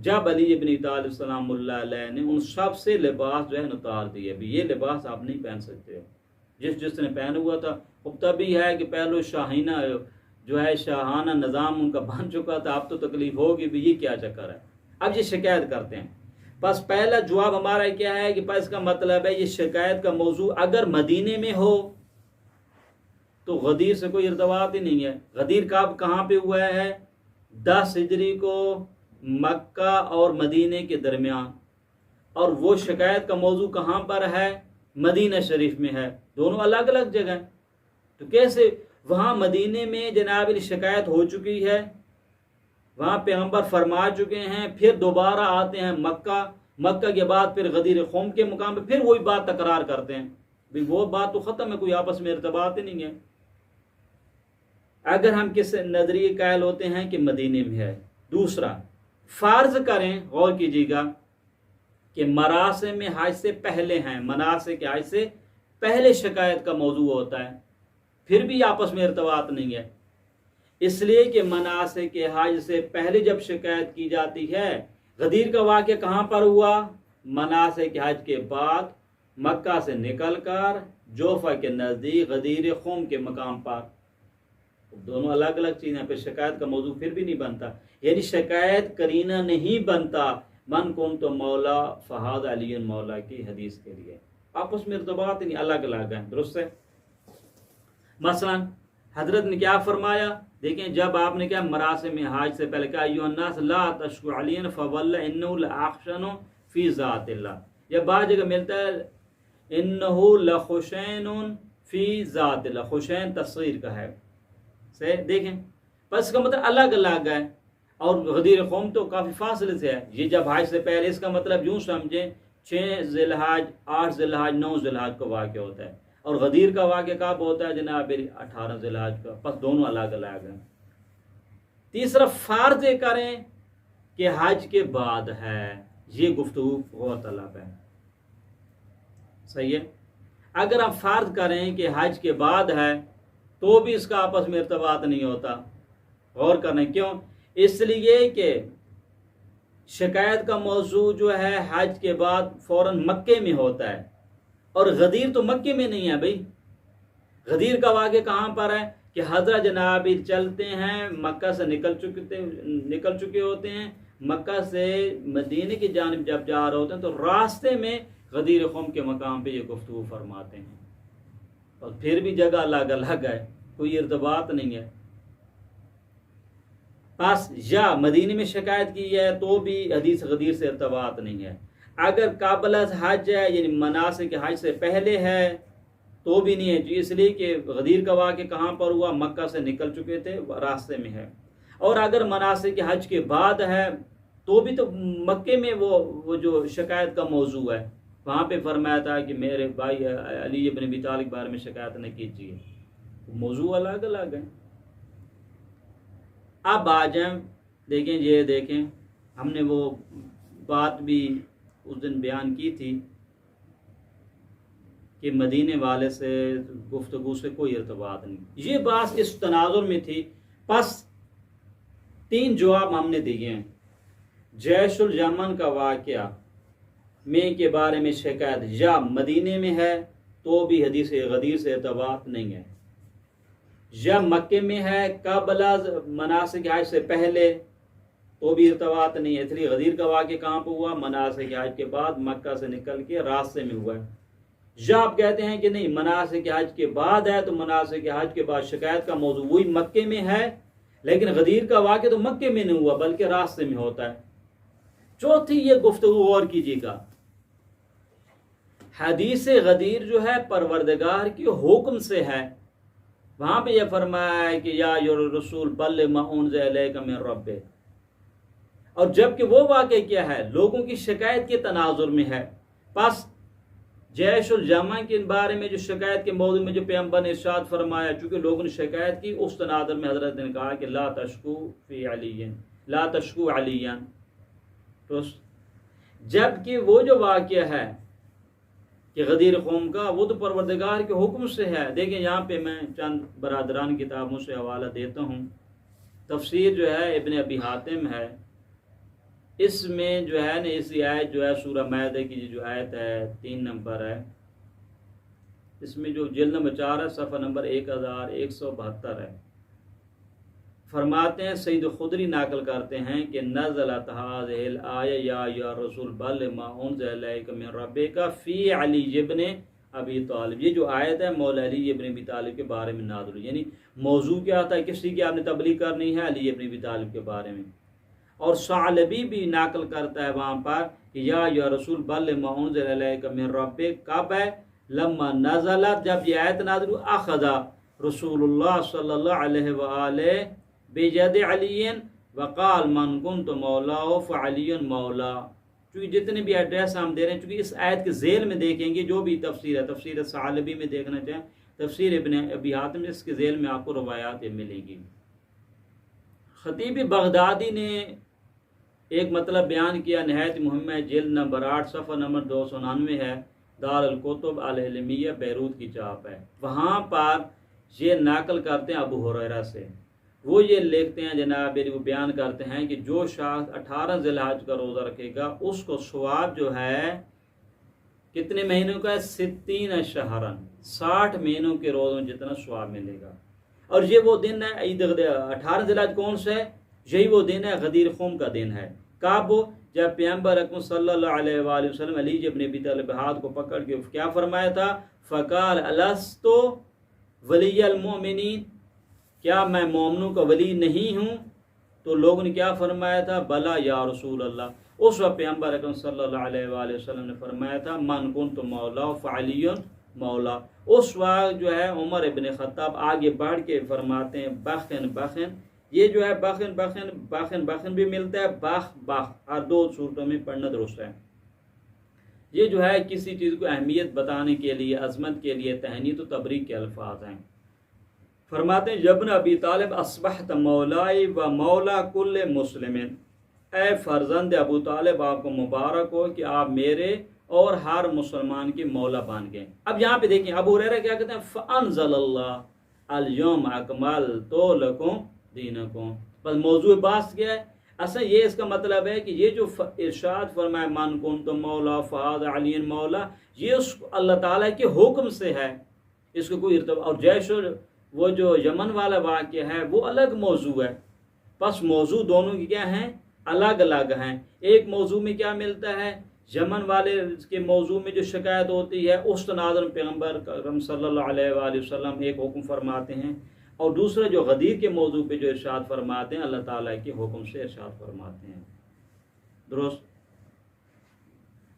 جب علی ابن طالب سلام اللہ علیہ نے ان سب سے لباس جو ہے اتار دیے. ابھی یہ لباس آپ نہیں پہن سکتے. جس نے پہنا ہوا تھا، اب تبھی ہے کہ پہلو شاہینہ جو ہے شاہانہ نظام ان کا بن چکا تھا. اب تو تکلیف ہوگی بھی، یہ کیا چکر ہے. اب یہ شکایت کرتے ہیں. بس پہلا جواب ہمارا کیا ہے کہ اس کا مطلب ہے یہ شکایت کا موضوع اگر مدینے میں ہو تو غدیر سے کوئی ارتباط ہی نہیں ہے. غدیر کہاں پہ ہوا ہے؟ 10 ہجری کو مکہ اور مدینے کے درمیان. اور وہ شکایت کا موضوع کہاں پر ہے؟ مدینہ شریف میں ہے. دونوں الگ الگ جگہ. تو کیسے وہاں مدینے میں جناب علی شکایت ہو چکی ہے، وہاں پیغمبر فرما چکے ہیں، پھر دوبارہ آتے ہیں مکہ کے بعد پھر غدیر قوم کے مقام پہ پھر وہی بات تکرار کرتے ہیں. بھی وہ بات تو ختم ہے، کوئی آپس میں ارتباط ہی نہیں ہے. اگر ہم کس نظریے قائل ہوتے ہیں کہ مدینے میں ہے. دوسرا، فرض کریں، غور کیجیے گا کہ مراسم حج سے پہلے ہیں، مناسک حج سے پہلے شکایت کا موضوع ہوتا ہے، پھر بھی آپس میں ارتباط نہیں ہے. اس لیے کہ مناسک حج سے پہلے جب شکایت کی جاتی ہے، غدیر کا واقعہ کہاں پر ہوا؟ مناسک حج کے بعد مکہ سے نکل کر جوفہ کے نزدیک غدیر قوم کے مقام پر. دونوں الگ الگ چیزیں، پھر شکایت کا موضوع پھر بھی نہیں بنتا. یعنی شکایت کرینہ نہیں بنتا من کن تو مولا فہاد علی مولا کی حدیث کے لیے. آپس میں ارتباط نہیں، الگ الگ ہیں. درست ہے. مثلا حضرت نے کیا فرمایا؟ دیکھیں، جب آپ نے کیا مراسم حج سے پہلے کہا ایھا الناس لا تشکوا علیٰ فواللہ انہ لاخشن فی ذات اللہ. یہ بعض جگہ ملتا ہے انہ لخشین فی ذات اللہ. خشین تصغیر کا ہے. صحیح دیکھیں، بس کا مطلب الگ الگ ہے. اور غدیر قوم تو کافی فاصلے سے ہے. یہ جب حج سے پہلے، اس کا مطلب یوں سمجھیں 6 ذی الحج، 8 ذی الحج، 9 ذی الحج کا واقعہ ہوتا ہے. اور غدیر کا واقعہ کب ہوتا ہے جناب 18 ذی الحج کا، پس دونوں الگ الگ ہیں۔ تیسرا فرض کریں کہ حج کے بعد ہے، یہ گفتگو غور طلب ہے، صحیح ہے۔ اگر ہم فرض کریں کہ حج کے بعد ہے تو بھی اس کا آپس میں ارتباط نہیں ہوتا، غور کریں کیوں؟ اس لیے کہ شکایت کا موضوع جو ہے حج کے بعد فوراً مکے میں ہوتا ہے، اور غدیر تو مکے میں نہیں ہے بھائی۔ غدیر کا واقعہ کہاں پر ہے کہ حضرت جناب چلتے ہیں، مکہ سے نکل چکے ہوتے ہیں، مکہ سے مدینے کی جانب جب جا رہے ہوتے ہیں تو راستے میں غدیر قوم کے مقام پہ یہ گفتگو فرماتے ہیں، اور پھر بھی جگہ الگ الگ ہے، کوئی ارتباط نہیں ہے۔ پس یا مدینے میں شکایت کی ہے تو بھی حدیث غدیر سے ارتباط نہیں ہے، اگر قبل از حج ہے یعنی مناسک حج سے پہلے ہے تو بھی نہیں ہے، اس لیے کہ غدیر کا واقعہ کہاں پر ہوا؟ مکہ سے نکل چکے تھے، راستے میں ہے۔ اور اگر مناسک حج کے بعد ہے تو بھی تو مکے میں وہ جو شکایت کا موضوع ہے، وہاں پہ فرمایا تھا کہ میرے بھائی علی ابن ابی طالب کے بارے میں شکایت نہ کیجیے، موضوع الگ الگ ہے۔ اب آ جائیں، دیکھیں یہ دیکھیں، ہم نے وہ بات بھی اس دن بیان کی تھی کہ مدینے والے سے گفتگو سے کوئی ارتباط نہیں، یہ بات اس تناظر میں تھی۔ پس 3 جواب ہم نے دیے ہیں۔ جیش الیمن کا واقعہ میں کے بارے میں شکایت یا مدینے میں ہے تو بھی حدیث غدیر سے ارتباط نہیں ہے، یا مکے میں ہے قبل از مناسک حج سے پہلے تو بھی ارتباط نہیں ہے، اس لیے غدیر کا واقعہ کہاں پہ ہوا؟ مناسک حج کے بعد مکہ سے نکل کے راستے میں ہوا ہے۔ یا آپ کہتے ہیں کہ نہیں، مناسک حج کے بعد ہے تو مناسک حج کے بعد شکایت کا موضوع وہی مکے میں ہے، لیکن غدیر کا واقعہ تو مکے میں نہیں ہوا بلکہ راستے میں ہوتا ہے۔ چوتھی یہ گفتگو غور کیجیے گا، حدیث غدیر جو ہے پروردگار کے حکم سے ہے، وہاں پہ یہ فرمایا ہے کہ یا رسول بلغ ما انزل الیک من ربک، اور جبکہ وہ واقعہ کیا ہے؟ لوگوں کی شکایت کے تناظر میں ہے۔ پس جیش الجمع کے بارے میں جو شکایت کے موضوع میں جو پیغمبر نے ارشاد فرمایا، چونکہ لوگوں نے شکایت کی، اس تناظر میں حضرت نے کہا کہ لا تشکو فی علی، لا تشکو علی، تو جبکہ وہ جو واقعہ ہے کہ غدیر قوم کا، وہ تو پروردگار کے حکم سے ہے۔ دیکھیں یہاں پہ میں چند برادران کتابوں سے حوالہ دیتا ہوں۔ تفسیر جو ہے ابن ابی حاتم ہے، اس میں جو ہے نا، اس آیت جو ہے سورہ مائدہ کی جو آیت ہے 3 نمبر ہے، اس میں جو جلد نمبر 4 ہے، صفحہ نمبر 1172 ہے، فرماتے ہیں، سید خدری ناقل کرتے ہیں کہ نزلت هذه الآیہ یا رسول بلغ ما انزل الیک من ربک فی علی ابن ابی طالب، یہ جو آیت ہے مولا علی ابن ابی طالب کے بارے میں نازل ہوئی، یعنی موضوع کیا تھا؟ کس چیز کی آپ نے تبلیغ کرنی ہے؟ علی ابن ابی طالب کے بارے میں۔ اور ثعلبی بھی ناقل کرتا ہے وہاں پر کہ یا رسول بلغ ما انزل الیک من ربک، کب ہے؟ لما نزلت، جب یہ آیت نازل ہوئی، اخذ رسول اللہ صلی اللہ علیہ وآلہ بید علی وقال من کنت مولا فعلی مولا۔ چونکہ جتنے بھی ایڈریس ہم دے رہے ہیں، چونکہ اس آیت کے ذیل میں دیکھیں گے جو بھی تفسیر ہے، تفسیر ثعلبی میں دیکھنا چاہیں، تفسیر ابن ابی حاتم، اس کے ذیل میں آپ کو روایات ملیں گی۔ خطیب بغدادی نے ایک مطلب بیان کیا، نہایت مہم ہے، جلد نمبر 8 صفحہ نمبر 299 ہے، دار الکتب العلمیہ بیروت کی چاپ ہے، وہاں پر یہ نقل کرتے ہیں ابو ہریرہ سے، وہ یہ لکھتے ہیں جناب، وہ بیان کرتے ہیں کہ جو شخص 18 ذی الحج کا روزہ رکھے گا اس کو ثواب جو ہے کتنے مہینوں کا ہے؟ 60 شہرن، 60 مہینوں کے روزوں جتنا ثواب ملے گا۔ اور یہ وہ دن ہے عید 18 ذی الحج، کون سے ہے؟ یہی وہ دن ہے غدیر قوم کا دن ہے۔ کب؟ جب پیغمبر اکرم صلی اللہ علیہ وآلہ وسلم علی ابن ابی طالب ہاتھ کو پکڑ کے کیا فرمایا تھا؟ فقال الست ولی المؤمنین، کیا میں مومنوں کا ولی نہیں ہوں؟ تو لوگوں نے کیا فرمایا تھا؟ بلا یا رسول اللہ۔ اس وقت پیغمبر اکرم صلی اللہ علیہ وآلہ وسلم نے فرمایا تھا من کنت مولا فعلی مولا۔ اس وقت جو ہے عمر ابن خطاب آگے بڑھ کے فرماتے ہیں بخن بخن، یہ جو ہے بخن بخن بخن بخن بھی ملتا ہے، بخ بخ، ہر دو صورتوں میں پڑھنا درست ہے۔ یہ جو ہے کسی چیز کو اہمیت بتانے کے لیے، عظمت کے لیے تہنیت و تبریک کے الفاظ ہیں۔ فرماتے ہیں ابن ابی طالب اصبحت مولائی و مولا کل مسلم، اے فرزند ابو طالب آپ کو مبارک ہو کہ آپ میرے اور ہر مسلمان کی مولا بن گئے۔ اب یہاں پہ دیکھیں ابو ہریرہ کیا کہتے ہیں، فانزل اللہ اليوم اکملت لکم دینکم، بس موضوع بحث کیا ہے، اصل یہ اس کا مطلب ہے کہ یہ جو ارشاد فرمائے من کنت مولا فہذا علی مولا، یہ اس اللہ تعالیٰ کے حکم سے ہے، اس کو کوئی ارتباط، اور جیش وہ جو یمن والا واقعہ ہے وہ الگ موضوع ہے، بس موضوع دونوں کی کیا ہیں، الگ الگ ہیں۔ ایک موضوع میں کیا ملتا ہے، یمن والے کے موضوع میں جو شکایت ہوتی ہے اس تناظر پیغمبر اکرم صلی اللہ علیہ وآلہ وسلم ایک حکم فرماتے ہیں، اور دوسرا جو غدیر کے موضوع پہ جو ارشاد فرماتے ہیں اللہ تعالیٰ کے حکم سے ارشاد فرماتے ہیں، درست۔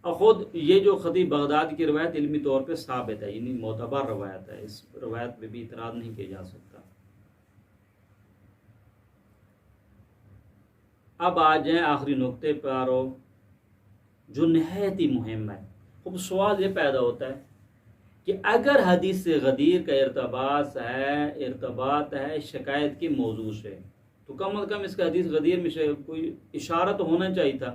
اور خود یہ جو خطیب بغداد کی روایت علمی طور پہ ثابت ہے، یعنی معتبر روایت ہے، اس روایت پہ بھی اعتراض نہیں کیا جا سکتا۔ اب آ جائیں آخری نقطے پر جو نہایت ہی مہم ہے۔ خوب سوال یہ پیدا ہوتا ہے کہ اگر حدیث غدیر کا ارتباط ہے شکایت کے موضوع سے، تو کم از کم اس کا حدیث غدیر میں سے کوئی اشارہ تو ہونا چاہیے تھا۔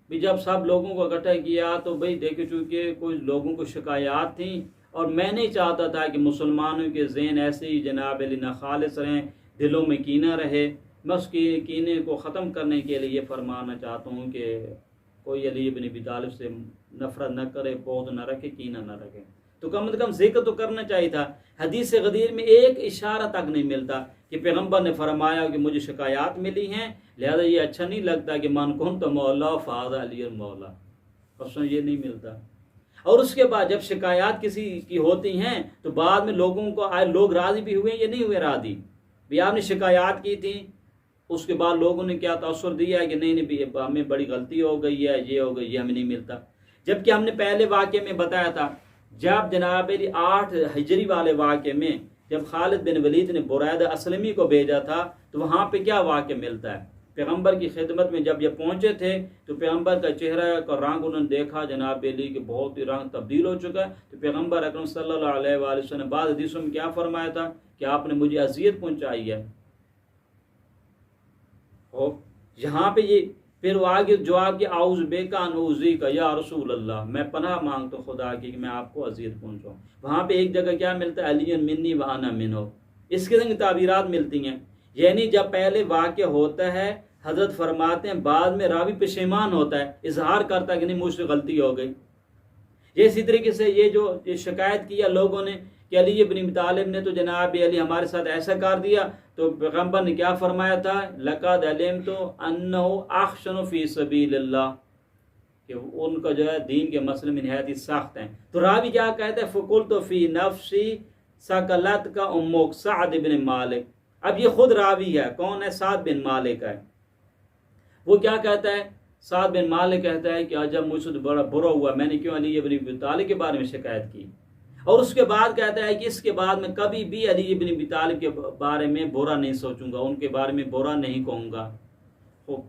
بھی جب سب لوگوں کو اکٹھا کیا تو بھئی دیکھو چونکہ کچھ لوگوں کو شکایات تھیں، اور میں نہیں چاہتا تھا کہ مسلمانوں کے ذہن ایسے ہی جناب علی نہ خالص رہیں، دلوں میں کینہ رہے، میں اس کی کینے کو ختم کرنے کے لیے یہ فرمانا چاہتا ہوں کہ کوئی علی بن ابی طالب سے نفرت نہ کرے، بغض نہ رکھے، کینہ نہ رکھے، تو کم از کم ذکر تو کرنا چاہیے تھا۔ حدیث غدیر میں ایک اشارہ تک نہیں ملتا کہ پیغمبر نے فرمایا کہ مجھے شکایات ملی ہیں، لہذا یہ اچھا نہیں لگتا کہ من کنت مولا فہذا علی مولا، اصلا یہ نہیں ملتا۔ اور اس کے بعد جب شکایات کسی کی ہوتی ہیں تو بعد میں لوگوں کو لوگ راضی بھی ہوئے یا نہیں ہوئے راضی، بھی آپ نے شکایات کی تھی، اس کے بعد لوگوں نے کیا تاثر دیا ہے کہ نہیں ہمیں بڑی غلطی ہو گئی ہے، یہ ہو گئی، یہ ہمیں نہیں ملتا۔ جبکہ ہم نے پہلے واقعے میں بتایا تھا، جب جناب 8 ہجری والے واقعے میں جب خالد بن ولید نے بریدہ اسلمی کو بھیجا تھا تو وہاں پہ کیا واقعہ ملتا ہے، پیغمبر کی خدمت میں جب یہ پہنچے تھے تو پیغمبر کا چہرہ کا رنگ انہوں نے دیکھا جناب علی کہ بہت ہی رنگ تبدیل ہو چکا ہے، تو پیغمبر اکرم صلی اللہ علیہ وآلہ وسلم نے بعض حدیثوں میں کیا فرمایا تھا کہ آپ نے مجھے اذیت پہنچائی ہے۔ یہاں پہ یہ پھر وہ آگے جواب کہ اعوذ بک ان اوذیک یا رسول اللہ، میں پناہ مانگتا ہوں خدا کی کہ میں آپ کو اذیت پہنچاؤں۔ وہاں پہ ایک جگہ کیا ملتا ہے، علی منی و انا منہ، اس قسم کی تعبیرات ملتی ہیں، یعنی جب پہلے واقعہ ہوتا ہے حضرت فرماتے ہیں بعد میں راوی پشیمان ہوتا ہے، اظہار کرتا ہے کہ نہیں مجھ سے غلطی ہو گئی۔ یہ اسی طریقے سے یہ جو شکایت کیا لوگوں نے کہ علی بن ابی طالب نے تو جناب علی ہمارے ساتھ ایسا کر دیا، تو پیغمبر نے کیا فرمایا تھا، لقد علمت انہ اخشن فی سبیل اللہ، کہ ان کا جو ہے دین کے مسئلے میں نہایت ہی سخت ہیں۔ تو راوی کیا کہتا ہے، فقلت فی نفسی سکلت کا امک سعد بن مالک، اب یہ خود راوی ہے، کون ہے، سعد بن مالک ہے، وہ کیا کہتا ہے، سعد بن مالک کہتا ہے کہ جب مجھ سے بڑا برا ہوا میں نے کیوں علی بن ابی طالب کے بارے میں شکایت کی، اور اس کے بعد کہتا ہے کہ اس کے بعد میں کبھی بھی علی بن ابی طالب کے بارے میں برا نہیں سوچوں گا، ان کے بارے میں برا نہیں کہوں گا۔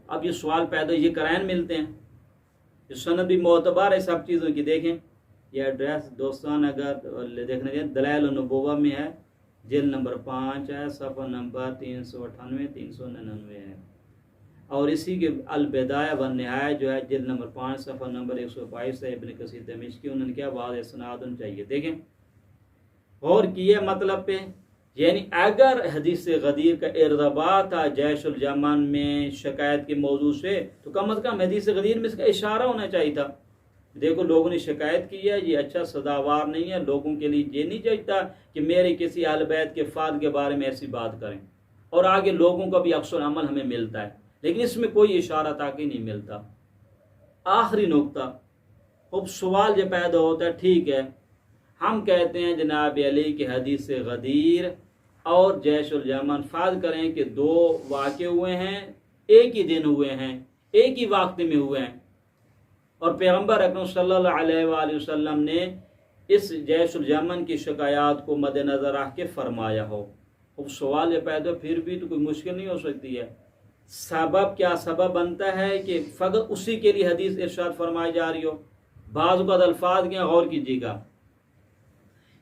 اب یہ سوال پیدا، یہ قرائن ملتے ہیں، یہ سند بھی معتبر ہے سب چیزوں کی۔ دیکھیں یہ ایڈریس دوستان اگر دیکھنے کے دلائل النبوہ میں ہے، جلد نمبر 5 ہے، صفحہ نمبر 398 399 ہے، اور اسی کے البدایہ والنہایہ جو ہے جلد نمبر 5 صفحہ نمبر 122 ہے، ابن کثیر دمشقی، انہوں نے کیا واضح سند چاہیے۔ دیکھیں اور کیے مطلب پہ، یعنی اگر حدیث غدیر کا ارتباط تھا جیش الجمن میں شکایت کے موضوع سے، تو کم از کم حدیث غدیر میں اس کا اشارہ ہونا چاہیے تھا۔ دیکھو لوگوں نے شکایت کی ہے، یہ اچھا سزاوار نہیں ہے، لوگوں کے لیے یہ نہیں چاہتا کہ میرے کسی اہل بیت کے فات کے بارے میں ایسی بات کریں، اور آگے لوگوں کا بھی عکس العمل ہمیں ملتا ہے، لیکن اس میں کوئی اشارہ تک ہی نہیں ملتا۔ آخری نقطہ، اب سوال یہ پیدا ہوتا ہے، ٹھیک ہے ہم کہتے ہیں جناب علی کی حدیث غدیر اور جیش الجمن فرض کریں کہ 2 واقع ہوئے ہیں، ایک ہی دن ہوئے ہیں، ایک ہی وقت میں ہوئے ہیں، اور پیغمبر اکرم صلی اللہ علیہ وآلہ وسلم نے اس جیش الجمن کی شکایات کو مد نظر رکھ کے فرمایا ہو۔ اب سوال یہ پیدا، پھر بھی تو کوئی مشکل نہیں ہو سکتی ہے، سبب کیا سبب بنتا ہے کہ فقط اسی کے لیے حدیث ارشاد فرمائی جا رہی ہو؟ بعض اوقات الفاظ کے غور کیجیے گا،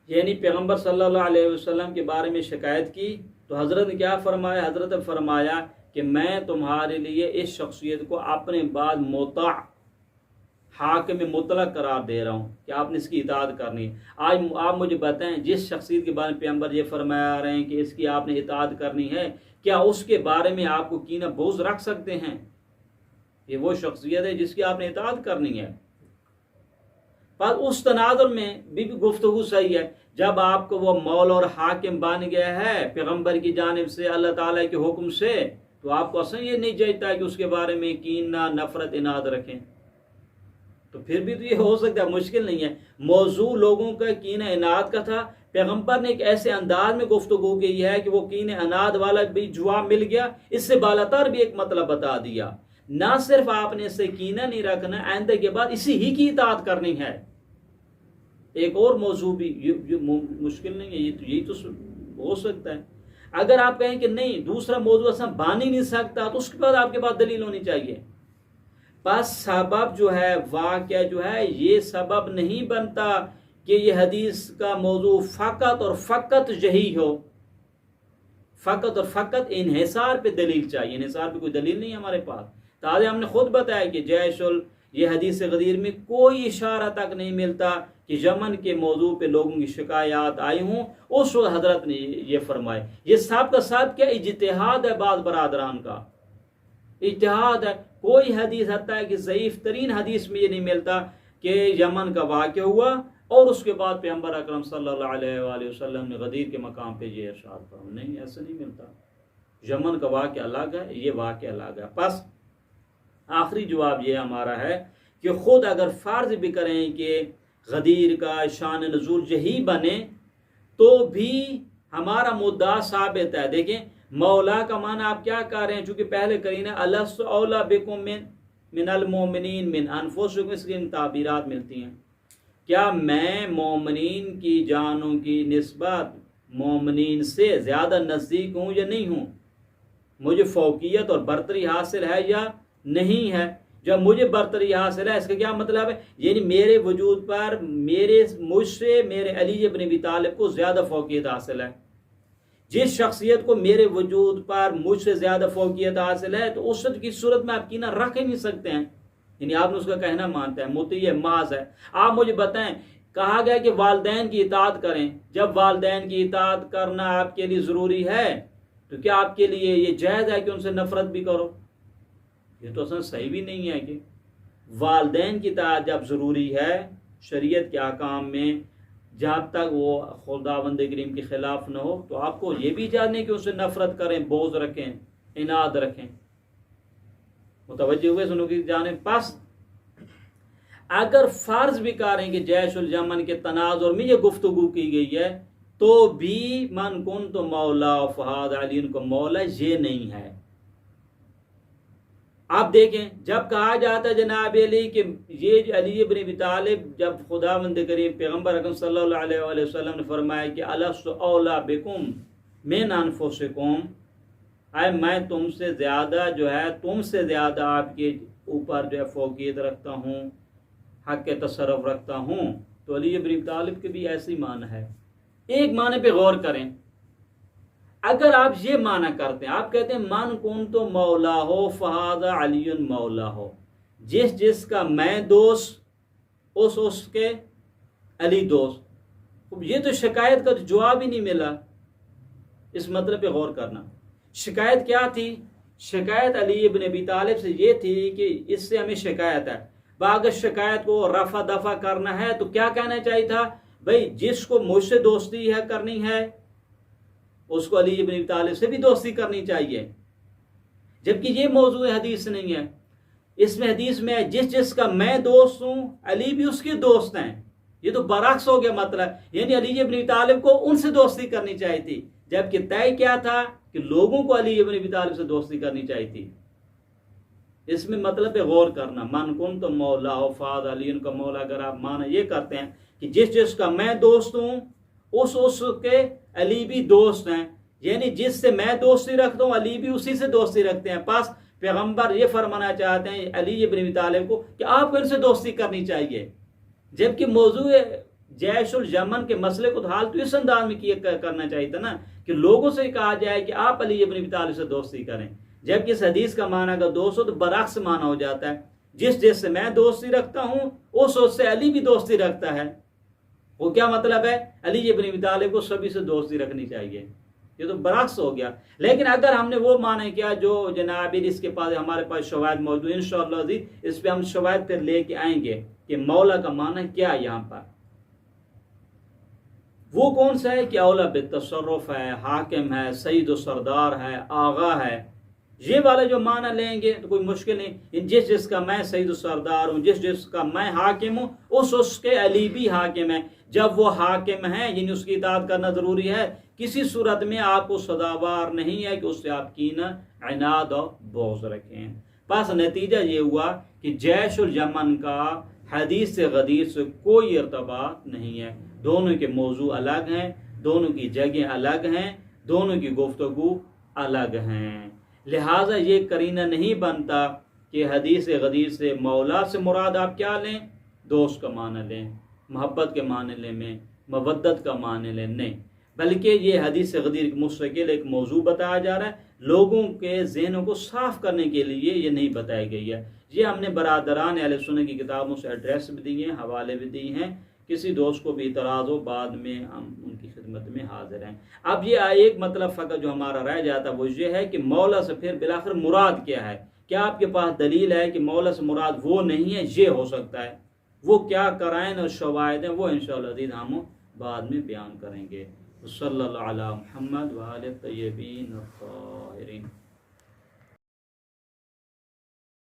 یعنی پیغمبر صلی اللہ علیہ وسلم کے بارے میں شکایت کی تو حضرت نے کیا فرمایا؟ حضرت نے فرمایا کہ میں تمہارے لیے اس شخصیت کو اپنے بعد مطاع حاکم مطلق قرار دے رہا ہوں کہ آپ نے اس کی اطاعت کرنی ہے۔ آج آپ مجھے بتائیں، جس شخصیت کے بارے میں پیغمبر یہ فرمایا رہے ہیں کہ اس کی آپ نے اطاعت کرنی ہے، کیا اس کے بارے میں آپ کو کینہ بغض رکھ سکتے ہیں؟ یہ وہ شخصیت ہے جس کی آپ نے اطاعت کرنی ہے۔ پر اس تناظر میں بھی گفتگو صحیح ہے، جب آپ کو وہ مولا اور حاکم بن گیا ہے پیغمبر کی جانب سے اللہ تعالیٰ کے حکم سے، تو آپ کو اصلا یہ نہیں چاہیے کہ اس کے بارے میں کینہ نفرت اناد رکھیں۔ تو پھر بھی تو یہ ہو سکتا ہے، مشکل نہیں ہے۔ موضوع لوگوں کا کینہ اناد کا تھا، پیغمبر نے ایک ایسے انداز میں گفتگو کی ہے کہ وہ کینہ اناد والا بھی جواب مل گیا، اس سے بالاتر بھی ایک مطلب بتا دیا۔ نہ صرف آپ نے اس سے کینہ نہیں رکھنا، آئندہ کے بعد اسی ہی کی اطاعت کرنی ہے۔ ایک اور موضوع بھی یہ مشکل نہیں ہے، یہی تو ہو سکتا ہے۔ اگر آپ کہیں کہ نہیں دوسرا موضوع اصلا بان ہی نہیں سکتا، تو اس کے بعد آپ کے پاس دلیل ہونی چاہیے۔ بس سبب جو ہے، واقعہ جو ہے، یہ سبب نہیں بنتا کہ یہ حدیث کا موضوع فقط اور فقط یہی ہو۔ فقط اور فقط انحصار پہ دلیل چاہیے، انحصار پہ کوئی دلیل نہیں ہے ہمارے پاس۔ تازہ ہم نے خود بتایا کہ جیش یہ حدیث غدیر میں کوئی اشارہ تک نہیں ملتا کہ یمن کے موضوع پہ لوگوں کی شکایات آئی ہوں، اس وقت حضرت نے یہ فرمائے۔ یہ سب کا سب کیا اجتہاد ہے، بعض برادران کا اجتہاد ہے۔ کوئی حدیث حتیٰ ہے کہ ضعیف ترین حدیث میں یہ نہیں ملتا کہ یمن کا واقعہ ہوا اور اس کے بعد پیغمبر اکرم صلی اللہ علیہ وآلہ وسلم نے غدیر کے مقام پہ یہ ارشاد فرمایا۔ نہیں، ایسا نہیں ملتا۔ یمن کا واقعہ الگ ہے، یہ واقعہ الگ ہے۔ پس آخری جواب یہ ہمارا ہے کہ خود اگر فرض بھی کریں کہ غدیر کا شان نزول یہی بنے تو بھی ہمارا مدعا ثابت ہے۔ دیکھیں مولا کا معنی آپ کیا کہہ رہے ہیں؟ چونکہ پہلے کرینہ الست اولا بکم من المؤمنین من انفسکم، اس کی تعبیرات ملتی ہیں۔ کیا میں مومنین کی جانوں کی نسبت مومنین سے زیادہ نزدیک ہوں یا نہیں ہوں؟ مجھے فوقیت اور برتری حاصل ہے یا نہیں ہے؟ جب مجھے برتری حاصل ہے، اس کا کیا مطلب ہے؟ یعنی میرے وجود پر مجھ سے میرے علی ابن ابی طالب کو زیادہ فوقیت حاصل ہے۔ جس شخصیت کو میرے وجود پر مجھ سے زیادہ فوقیت حاصل ہے، تو اس کی صورت میں آپ کینہ رکھ ہی نہیں سکتے ہیں۔ یعنی آپ نے اس کا کہنا مانتا ہے، مطیع محض ہے۔ آپ مجھے بتائیں، کہا گیا کہ والدین کی اطاعت کریں، جب والدین کی اطاعت کرنا آپ کے لیے ضروری ہے تو کیا آپ کے لیے یہ جائز ہے کہ ان سے نفرت بھی کرو؟ یہ تو اصلا صحیح بھی نہیں ہے کہ والدین کی اطاعت جب ضروری ہے شریعت کے احکام میں، جب تک وہ خداوند کریم کے خلاف نہ ہو، تو آپ کو یہ بھی اجازت نہیں کہ اس سے نفرت کریں، بغض رکھیں، عناد رکھیں۔ متوجہ ہوئے سنو کی جانب؟ پس اگر فرض بھی کریں کہ جیش الیمن کے تناظر میں یہ گفتگو کی گئی ہے، تو بھی من کن تو مولا فہاد علی کو مولا یہ نہیں ہے۔ آپ دیکھیں جب کہا جاتا ہے جناب علی کہ یہ علی ابن ابی طالب، جب خداوند کریم پیغمبر اکرم صلی اللہ علیہ وآلہ وسلم نے فرمایا کہ الست اولا بکم من انفسکم، اے میں تم سے زیادہ جو ہے، تم سے زیادہ آپ کے اوپر جو ہے فوقیت رکھتا ہوں، حق کے تصرف رکھتا ہوں، تو علی ابن ابی طالب کے بھی ایسی معنی ہے۔ ایک معنی پہ غور کریں، اگر آپ یہ معنی کرتے ہیں، آپ کہتے ہیں من کن تو مولا ہو فہذا علی مولا ہو، جس کا میں دوست اس کے علی دوست، یہ تو شکایت کا جواب ہی نہیں ملا۔ اس مطلب پہ غور کرنا، شکایت کیا تھی؟ شکایت علی ابن ابی طالب سے یہ تھی کہ اس سے ہمیں شکایت ہے، اگر شکایت کو رفع دفع کرنا ہے تو کیا کہنا چاہیے تھا؟ بھائی جس کو مجھ سے دوستی ہے کرنی ہے، اس کو علی ابن ابی طالب سے بھی دوستی کرنی چاہیے، جبکہ یہ موضوع حدیث نہیں ہے۔ اس میں حدیث میں ہے جس کا میں دوست ہوں علی بھی اس کے دوست ہیں۔ یہ تو برعکس ہو گیا مطلب، یعنی علی ابن ابی طالب کو ان سے دوستی کرنی چاہیے تھی، جبکہ طے کیا تھا کہ لوگوں کو علی ابن ابی طالب سے دوستی کرنی چاہیے تھی۔ اس میں مطلب ہے غور کرنا، من کن تو مولا ہو فاد علی کا مولا، اگر آپ معنی یہ کرتے ہیں کہ جس کا میں دوست ہوں اس کے علی بھی دوست ہیں، یعنی جس سے میں دوستی رکھتا ہوں علی بھی اسی سے دوستی رکھتے ہیں۔ پس پیغمبر یہ فرمانا چاہتے ہیں علی ابن ابی طالب کو کہ آپ کو ان سے دوستی کرنی چاہیے، جبکہ موضوع جیش الجمن کے مسئلے کو تو حال تو اس انداز میں کرنا چاہیے تھا نا کہ لوگوں سے کہا جائے کہ آپ علی ابن ابی طالب سے دوستی کریں، جبکہ اس حدیث کا معنی اگر دوست ہو تو برعکس معنی ہو جاتا ہے، جس سے میں دوستی رکھتا ہوں اس سے علی بھی دوستی رکھتا ہے۔ وہ کیا مطلب ہے؟ علی ابن ابی طالب کو سبھی سے دوستی رکھنی چاہیے، یہ تو برعکس ہو گیا۔ لیکن اگر ہم نے وہ معنی کیا جو جناب اس کے پاس ہمارے پاس شواہد موجود، انشاءاللہ عزیز اس پہ ہم شواہد پھر لے کے آئیں گے کہ مولا کا معنی کیا یہاں پر، وہ کون سا ہے کہ اولا بالتصرف ہے، حاکم ہے، سید و سردار ہے، آغا ہے، یہ والا جو معنی لیں گے تو کوئی مشکل نہیں۔ جس کا میں سید و سردار ہوں، جس کا میں حاکم ہوں، اس کے علی بھی حاکم ہے۔ جب وہ حاکم ہے یعنی اس کی اطاعت کرنا ضروری ہے، کسی صورت میں آپ کو سزاوار نہیں ہے کہ اس سے آپ کینہ، عناد اور بغض رکھیں۔ بس نتیجہ یہ ہوا کہ جیش الجمن کا حدیث سے غدیر سے کوئی ارتباط نہیں ہے، دونوں کے موضوع الگ ہیں، دونوں کی جگہ الگ ہیں، دونوں کی گفتگو الگ ہیں۔ لہٰذا یہ قرینہ نہیں بنتا کہ حدیث غدیر سے مولا سے مراد آپ کیا لیں؟ دوست کا معنی لیں، محبت کے معنی لیں، میں مودت کا معنی لیں، نہیں، بلکہ یہ حدیث غدیر مستقل ایک موضوع بتایا جا رہا ہے، لوگوں کے ذہنوں کو صاف کرنے کے لیے یہ نہیں بتائی گئی ہے۔ یہ ہم نے برادران اہل سنت کی کتابوں سے ایڈریس بھی دی ہیں، حوالے بھی دی ہیں، کسی دوست کو بھی اعتراض ہو بعد میں ہم ان کی خدمت میں حاضر ہیں۔ اب یہ ایک مطلب فقط جو ہمارا رہ جاتا وہ یہ ہے کہ مولا سے پھر بالآخر مراد کیا ہے؟ کیا آپ کے پاس دلیل ہے کہ مولا سے مراد وہ نہیں ہے، یہ ہو سکتا ہے؟ وہ کیا قرائن اور شواہد ہیں وہ انشاءاللہ عزیز ہم بعد میں بیان کریں گے۔ صلی اللہ علی محمد وآلہ الطیبین الطاہرین۔